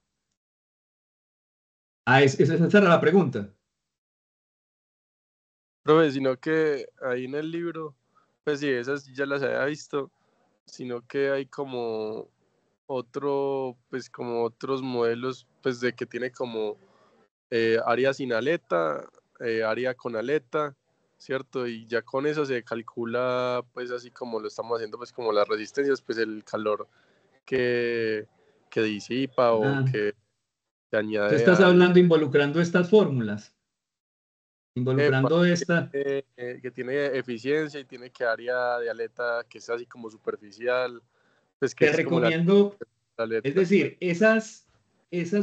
Esa era la pregunta. Profe, sino que ahí en el libro, pues sí, esas ya las había visto, sino que hay como pues como otros modelos, pues de que tiene como área sin aleta, área con aleta, ¿cierto? Y ya con eso se calcula, pues así como lo estamos haciendo, pues como las resistencias, pues el calor que, que disipa o Ah, que se tú añade estás al... hablando involucrando estas fórmulas, epa, involucrando esta. que tiene eficiencia y tiene que área de aleta que es así como superficial, pues que Te es como la recomiendo, es aleta. decir, esas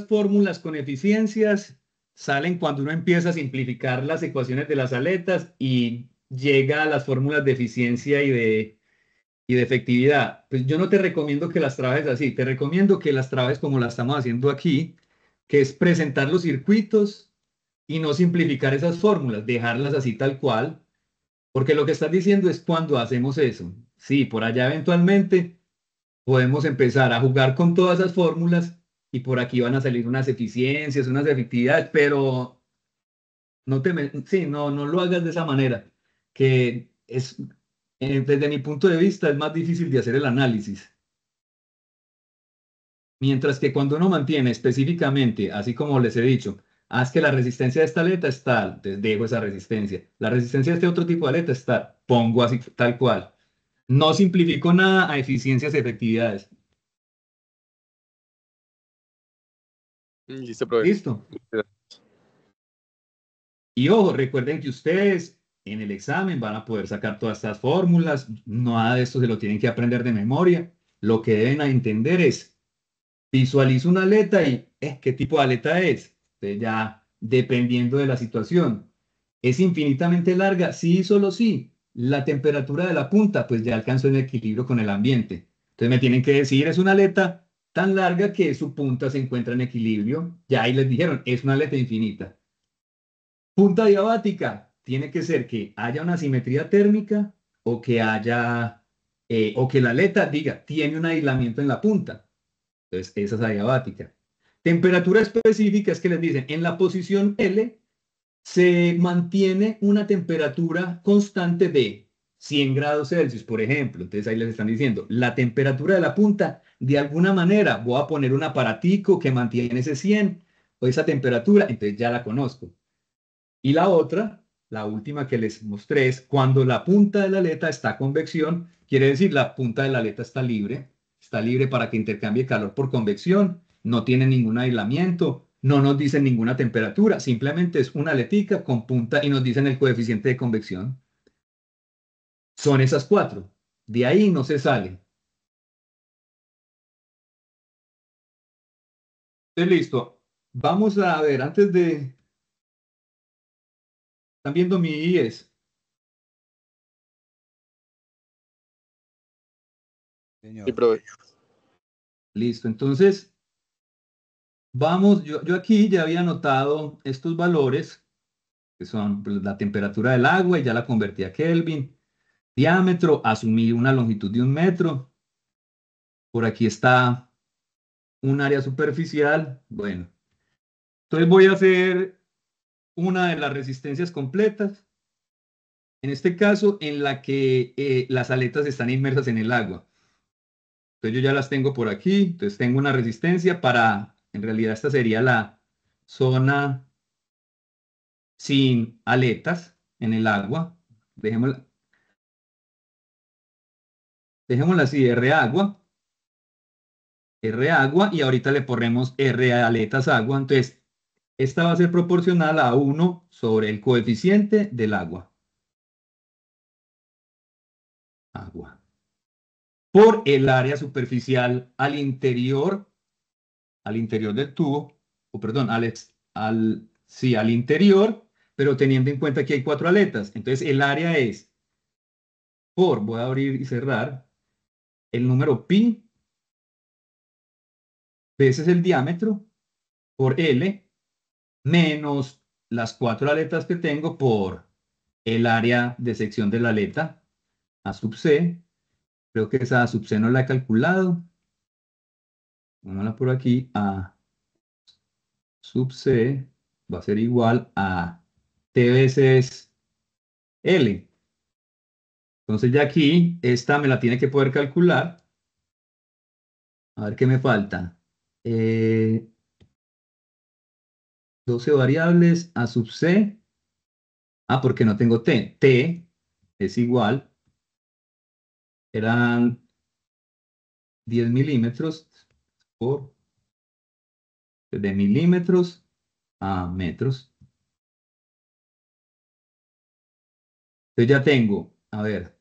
fórmulas con eficiencias salen cuando uno empieza a simplificar las ecuaciones de las aletas y llega a las fórmulas de eficiencia y de efectividad. Pues yo no te recomiendo que las trabajes así, te recomiendo que las trabajes como las estamos haciendo aquí, que es presentar los circuitos y no simplificar esas fórmulas, dejarlas así tal cual, porque lo que estás diciendo es cuando hacemos eso. Sí, por allá eventualmente podemos empezar a jugar con todas esas fórmulas y por aquí van a salir unas eficiencias, unas efectividades, pero sí, no lo hagas de esa manera, que desde mi punto de vista, es más difícil de hacer el análisis. Mientras que cuando uno mantiene específicamente, así como les he dicho, haz que la resistencia de esta aleta es tal, entonces dejo esa resistencia. La resistencia de este otro tipo de aleta es tal, pongo así tal cual. No simplifico nada a eficiencias y efectividades. Listo, profe. ¿Listo? Y ojo, recuerden que ustedes en el examen van a poder sacar todas estas fórmulas, nada de esto se lo tienen que aprender de memoria. Lo que deben entender es, visualizo una aleta y ¿qué tipo de aleta es? Entonces ya, dependiendo de la situación, ¿es infinitamente larga? Sí, solo sí. La temperatura de la punta, pues ya alcanzó el equilibrio con el ambiente. Entonces me tienen que decir, es una aleta tan larga que su punta se encuentra en equilibrio. Ya ahí les dijeron, es una aleta infinita. Punta diabática tiene que ser que haya una simetría térmica o que o que la aleta diga, tiene un aislamiento en la punta. Entonces, esa es adiabática. Temperatura específica es que les dicen, en la posición L se mantiene una temperatura constante de 100 grados Celsius, por ejemplo. Entonces ahí les están diciendo, la temperatura de la punta, de alguna manera, voy a poner un aparatico que mantiene ese 100 o esa temperatura, entonces ya la conozco. Y la otra, la última que les mostré, es cuando la punta de la aleta está a convección, quiere decir la punta de la aleta está libre para que intercambie calor por convección, no tiene ningún aislamiento, no nos dicen ninguna temperatura, simplemente es una aletica con punta y nos dicen el coeficiente de convección. Son esas cuatro. De ahí no se sale. Entonces, listo. Vamos a ver, antes de... ¿Están viendo mi IES? Sí, Señor. profe. Listo. Entonces, vamos, yo aquí ya había anotado estos valores, que son pues, la temperatura del agua, y ya la convertí a Kelvin. Diámetro, asumí una longitud de 1 metro. Por aquí está un área superficial. Bueno, entonces voy a hacer una de las resistencias completas. En este caso, en la que las aletas están inmersas en el agua. Entonces yo ya las tengo por aquí. Entonces tengo una resistencia para, en realidad esta sería la zona sin aletas en el agua. Dejémosla así, R agua, y ahorita le ponemos R aletas agua. Entonces, esta va a ser proporcional a 1 sobre el coeficiente del agua. Agua. Por el área superficial al interior del tubo, o perdón, sí, al interior, pero teniendo en cuenta que hay 4 aletas. Entonces, el área es voy a abrir y cerrar, el número pi, veces el diámetro, por L, menos las 4 aletas que tengo por el área de sección de la aleta, A sub C. Creo que esa A sub C no la he calculado. Vámonos por aquí. A sub C va a ser igual a T veces L. Entonces ya aquí, esta me la tiene que poder calcular. A ver qué me falta. 12 variables, A sub C. Porque no tengo T. T es igual. Eran 10 milímetros por de milímetros a metros. Entonces ya tengo, a ver,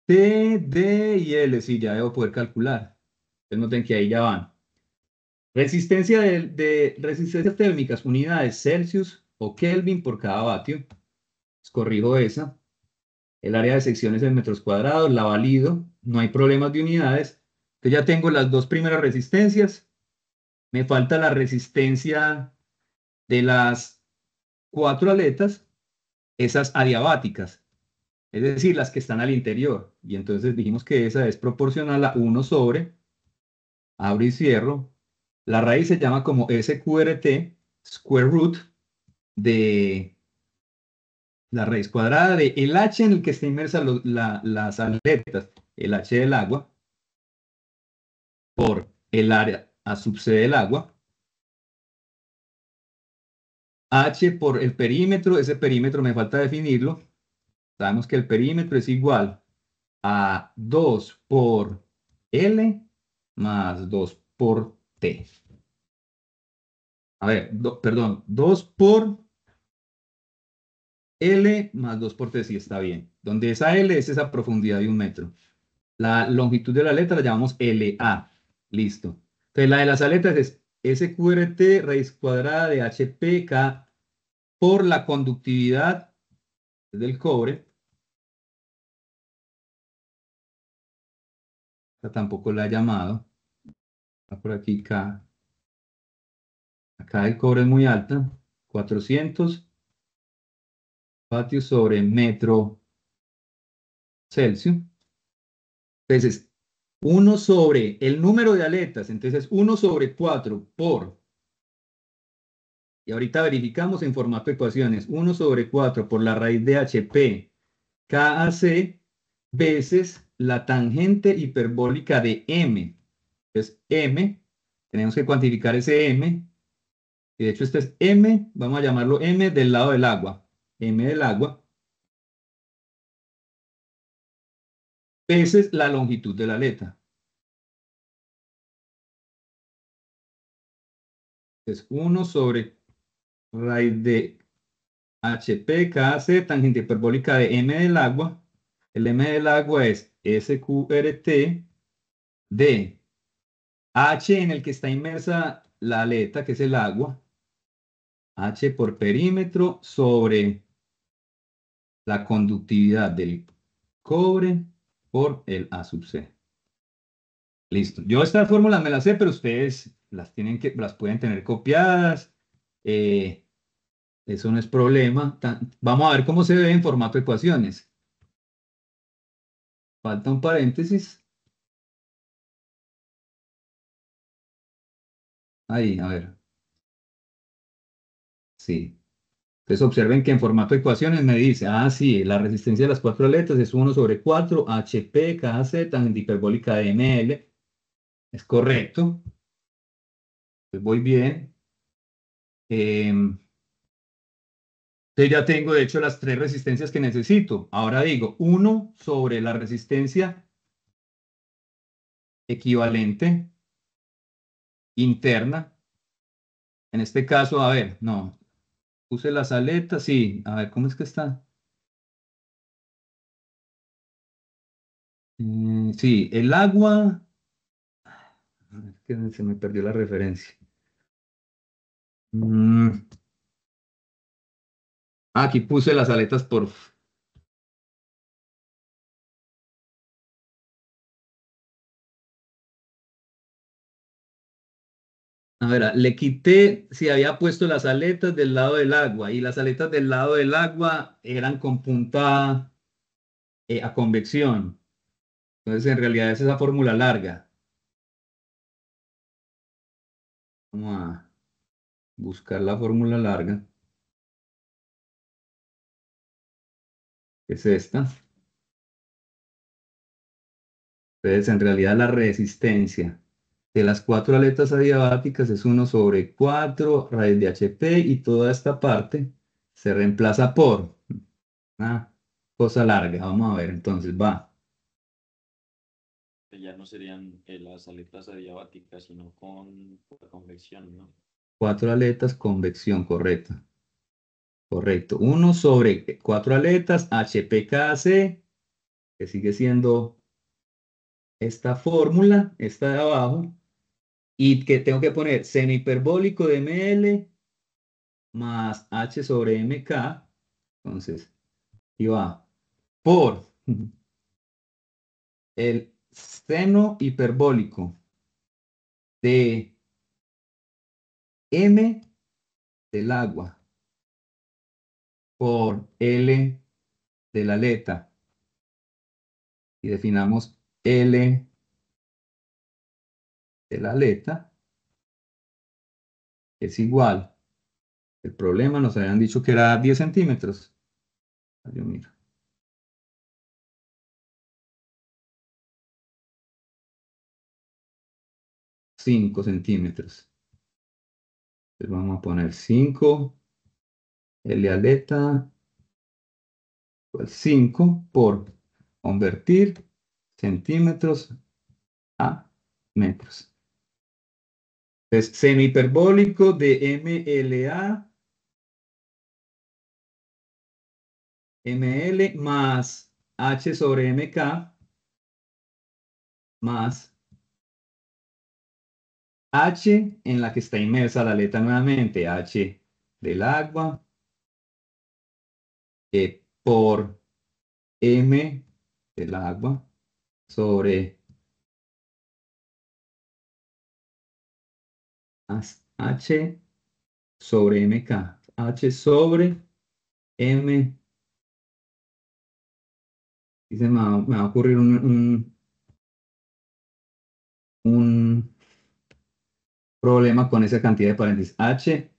T, D y L, sí, ya debo poder calcular. Entonces noten que ahí ya van. Resistencia de resistencias térmicas, unidades Celsius o Kelvin por cada vatio. Pues corrijo esa. El área de secciones en metros cuadrados, la valido. No hay problemas de unidades. Entonces ya tengo las dos primeras resistencias. Me falta la resistencia de las 4 aletas, esas adiabáticas, es decir, las que están al interior. Y entonces dijimos que esa es proporcional a 1 sobre, abro y cierro, la raíz se llama como SQRT, square root, de la raíz cuadrada de el H en el que está inmersa las aletas, el H del agua, por el área A sub C del agua, H por el perímetro, ese perímetro me falta definirlo. Sabemos que el perímetro es igual a 2 por L más 2 por T. A ver, perdón, 2 por L más 2 por T, sí está bien. Donde esa L es esa profundidad de 1 metro. La longitud de la aleta la llamamos LA. Listo. Entonces la de las aletas es SQRT raíz cuadrada de HPK por la conductividad del cobre. Esta tampoco la he llamado. Está por aquí K. Acá el cobre es muy alta. 400 vatios sobre metro Celsius. Entonces, 1 sobre el número de aletas. Entonces, 1 sobre 4 por. Y ahorita verificamos en formato de ecuaciones. 1 sobre 4 por la raíz de HP KAC veces la tangente hiperbólica de M. Entonces, M, tenemos que cuantificar ese M. Y de hecho, este es M, vamos a llamarlo M del lado del agua. M del agua. Veces la longitud de la aleta. Es 1 sobre raíz de HP, KC, tangente hiperbólica de M del agua. El M del agua es SQRT de H en el que está inmersa la aleta, que es el agua. H por perímetro sobre la conductividad del cobre por el A sub C. Listo. Yo estas fórmulas me las sé, pero ustedes las pueden tener copiadas. Eso no es problema. Vamos a ver cómo se ve en formato de ecuaciones. Falta un paréntesis. Ahí, a ver. Sí. Entonces observen que en formato de ecuaciones me dice, sí, la resistencia de las cuatro aletas es 1/4 HP cada Z tangente hiperbólica de ml. Es correcto. Pues voy bien. Entonces ya tengo, de hecho, las tres resistencias que necesito. Ahora digo, 1 sobre la resistencia equivalente interna. En este caso, a ver, no, puse las aletas, sí, a ver, ¿cómo es que está? Sí, el agua, es que se me perdió la referencia. Mm, Aquí puse las aletas por... A ver, le quité si había puesto las aletas del lado del agua y las aletas del lado del agua eran con punta a convección. Entonces, en realidad es esa fórmula larga. Vamos a buscar la fórmula larga, que es esta. Entonces, en realidad la resistencia de las cuatro aletas adiabáticas es 1/4 raíz de HP y toda esta parte se reemplaza por una cosa larga. Vamos a ver, entonces va. Que ya no serían las aletas adiabáticas, sino con la convección, ¿no? Cuatro aletas, convección, correcto. Correcto. 1/4 aletas, HPKC, que sigue siendo esta fórmula, esta de abajo, y que tengo que poner seno hiperbólico de ml más H sobre MK. Entonces, y va por el seno hiperbólico de M del agua por L de la aleta. Y definamos L de la aleta es igual. El problema nos habían dicho que era 10 centímetros. Yo miro. 5 centímetros. Entonces vamos a poner 5 L aleta igual 5 por convertir centímetros a metros. Entonces, seno hiperbólico de MLA, ML más H sobre MK más H en la que está inmersa la aleta nuevamente, H del agua por M del agua sobre H sobre MK. H sobre M. Y me va a ocurrir un problema con esa cantidad de paréntesis. H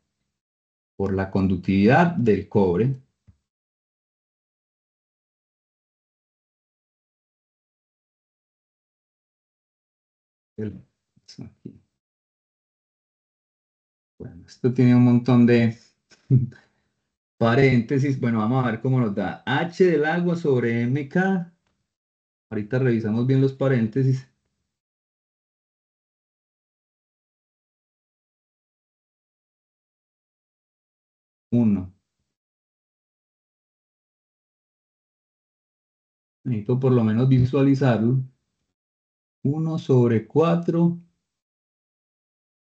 por la conductividad del cobre. Aquí. Bueno, esto tiene un montón de paréntesis. Bueno, vamos a ver cómo nos da. H del agua sobre MK. Ahorita revisamos bien los paréntesis. 1. Necesito por lo menos visualizarlo. 1/4.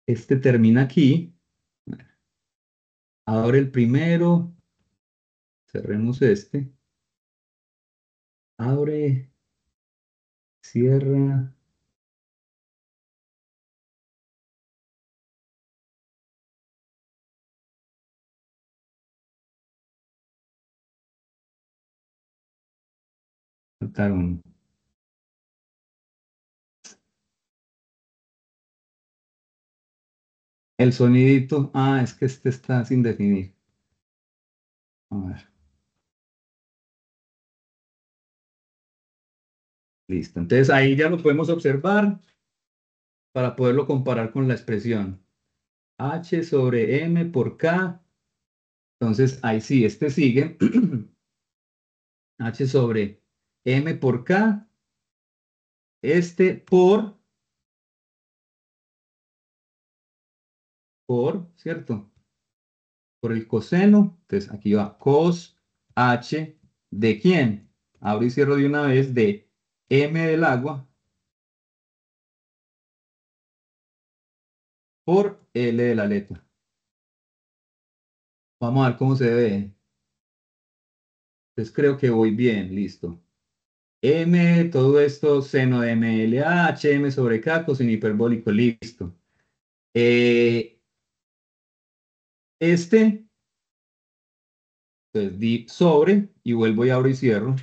Este termina aquí. Abre el primero. Cerremos este. Abre. Cierra. Faltar uno. El sonidito, es que este está sin definir. A ver, listo. Entonces ahí ya lo podemos observar para poderlo comparar con la expresión H sobre M por K. Entonces ahí sí, este sigue H sobre M por K, este ¿cierto? Por el coseno. Entonces aquí va cos H de quién. Abro y cierro de una vez de M del agua por L de la letra. Vamos a ver cómo se ve. Entonces creo que voy bien, listo. M, todo esto, seno de MLA, HM sobre K, coseno hiperbólico, listo. Este, pues di sobre y vuelvo y abro y cierro.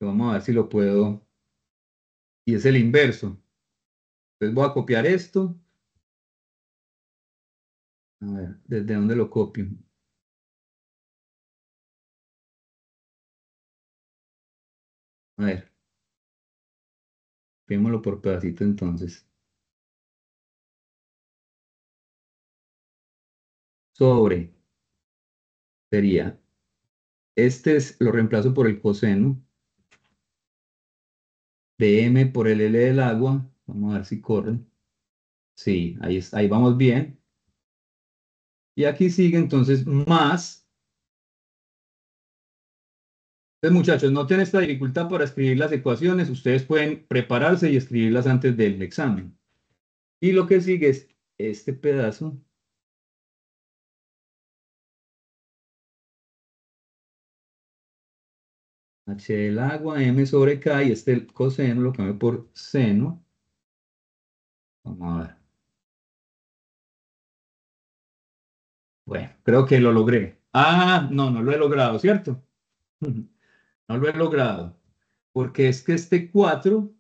Vamos a ver si lo puedo. Y es el inverso. Entonces voy a copiar esto. A ver, ¿desde dónde lo copio? A ver, copiémoslo por pedacito entonces. Sobre sería, lo reemplazo por el coseno de M por el L del agua. Vamos a ver si corre. Sí, ahí vamos bien. Y aquí sigue entonces más. Entonces, muchachos, no tienen esta dificultad para escribir las ecuaciones. Ustedes pueden prepararse y escribirlas antes del examen. Y lo que sigue es este pedazo. H del agua, M sobre K, y este coseno lo cambio por seno. Vamos a ver. Bueno, creo que lo logré. No, no lo he logrado, ¿cierto? No lo he logrado. Porque es que este 4,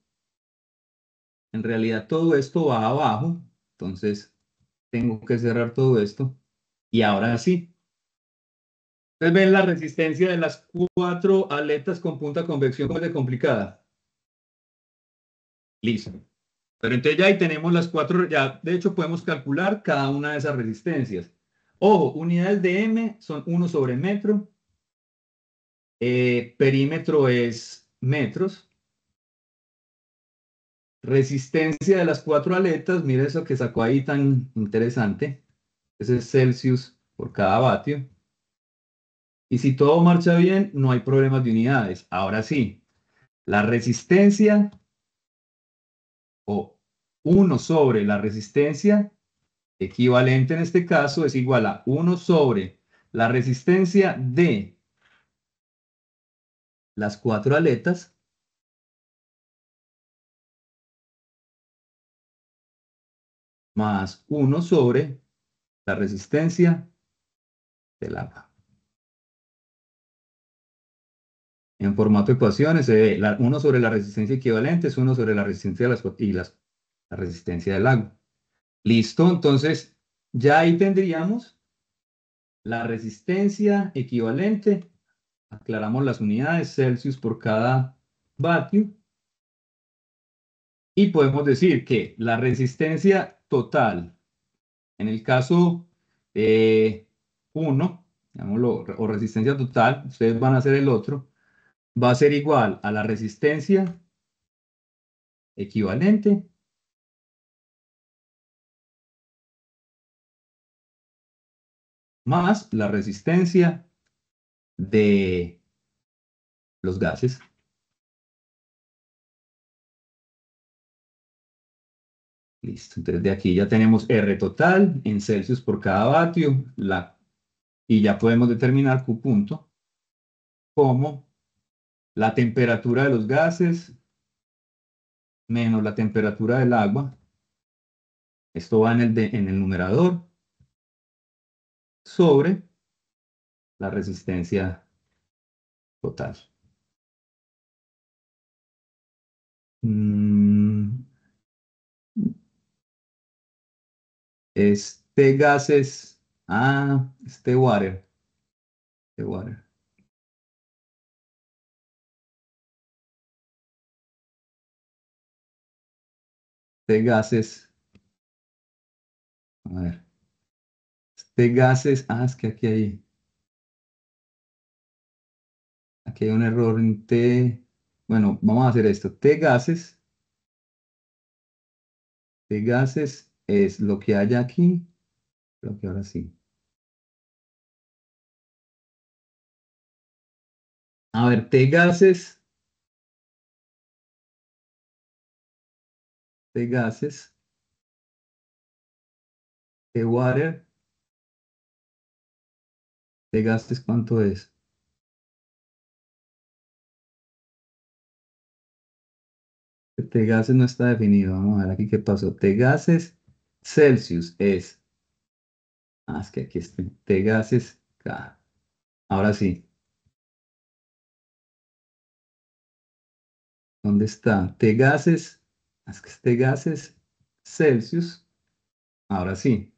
en realidad todo esto va abajo. Entonces, tengo que cerrar todo esto. Y ahora sí. Ustedes ven la resistencia de las 4 aletas con punta convección, ¿cómo es de complicada? Listo. Pero entonces ya ahí tenemos las 4, ya de hecho podemos calcular cada una de esas resistencias. Ojo, unidades de M son 1 sobre metro, perímetro es metros, resistencia de las 4 aletas, mire eso que sacó ahí tan interesante, ese es Celsius por cada vatio. Y si todo marcha bien, no hay problemas de unidades. Ahora sí, la resistencia o 1 sobre la resistencia equivalente en este caso es igual a 1 sobre la resistencia de las 4 aletas más 1 sobre la resistencia del agua. En formato de ecuaciones se ve 1 sobre la resistencia equivalente es 1 sobre la resistencia de la resistencia del agua. Listo, entonces ya ahí tendríamos la resistencia equivalente. Aclaramos las unidades Celsius por cada vatio. Y podemos decir que la resistencia total, en el caso 1, llamémoslo, o resistencia total, ustedes van a hacer el otro, va a ser igual a la resistencia equivalente más la resistencia de los gases. Listo, entonces de aquí ya tenemos R total en Celsius por cada vatio, y ya podemos determinar Q punto como la temperatura de los gases menos la temperatura del agua. Esto va en el numerador sobre la resistencia total. Mm, Este gases. Ah, este water. Este water. Este gases. A ver. Este gases. Ah, es que aquí hay un error en T. Bueno, vamos a hacer esto. T gases. T gases es lo que hay aquí. Creo que ahora sí. A ver, T gases. T gases. T water. T gases, ¿cuánto es? T gases no está definido. Vamos a ver aquí qué pasó. T gases Celsius es. Ah, es que aquí está. T gases K. Ahora sí. ¿Dónde está? T gases. Es que es T gases Celsius. Ahora sí.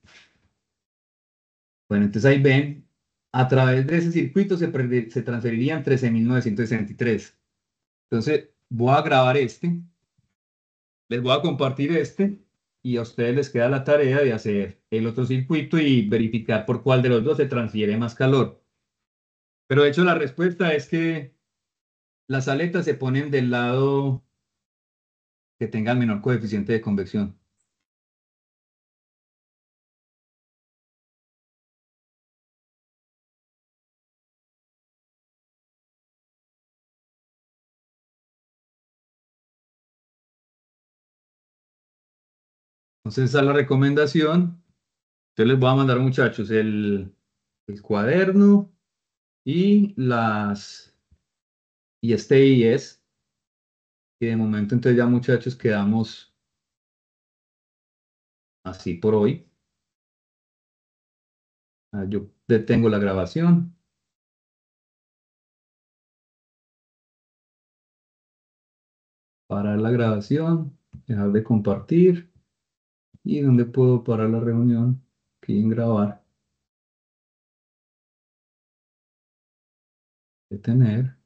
Bueno, entonces ahí ven. A través de ese circuito se transferirían 13.963. Entonces voy a grabar este. Les voy a compartir este. Y a ustedes les queda la tarea de hacer el otro circuito y verificar por cuál de los dos se transfiere más calor. Pero de hecho la respuesta es que las aletas se ponen del lado que tenga el menor coeficiente de convección. Entonces esa es la recomendación. Yo les voy a mandar, muchachos, el cuaderno y este IES. Y de momento entonces ya, muchachos, quedamos así por hoy. Yo detengo la grabación. Parar la grabación, dejar de compartir. ¿Y dónde puedo parar la reunión? Aquí en grabar. Detener.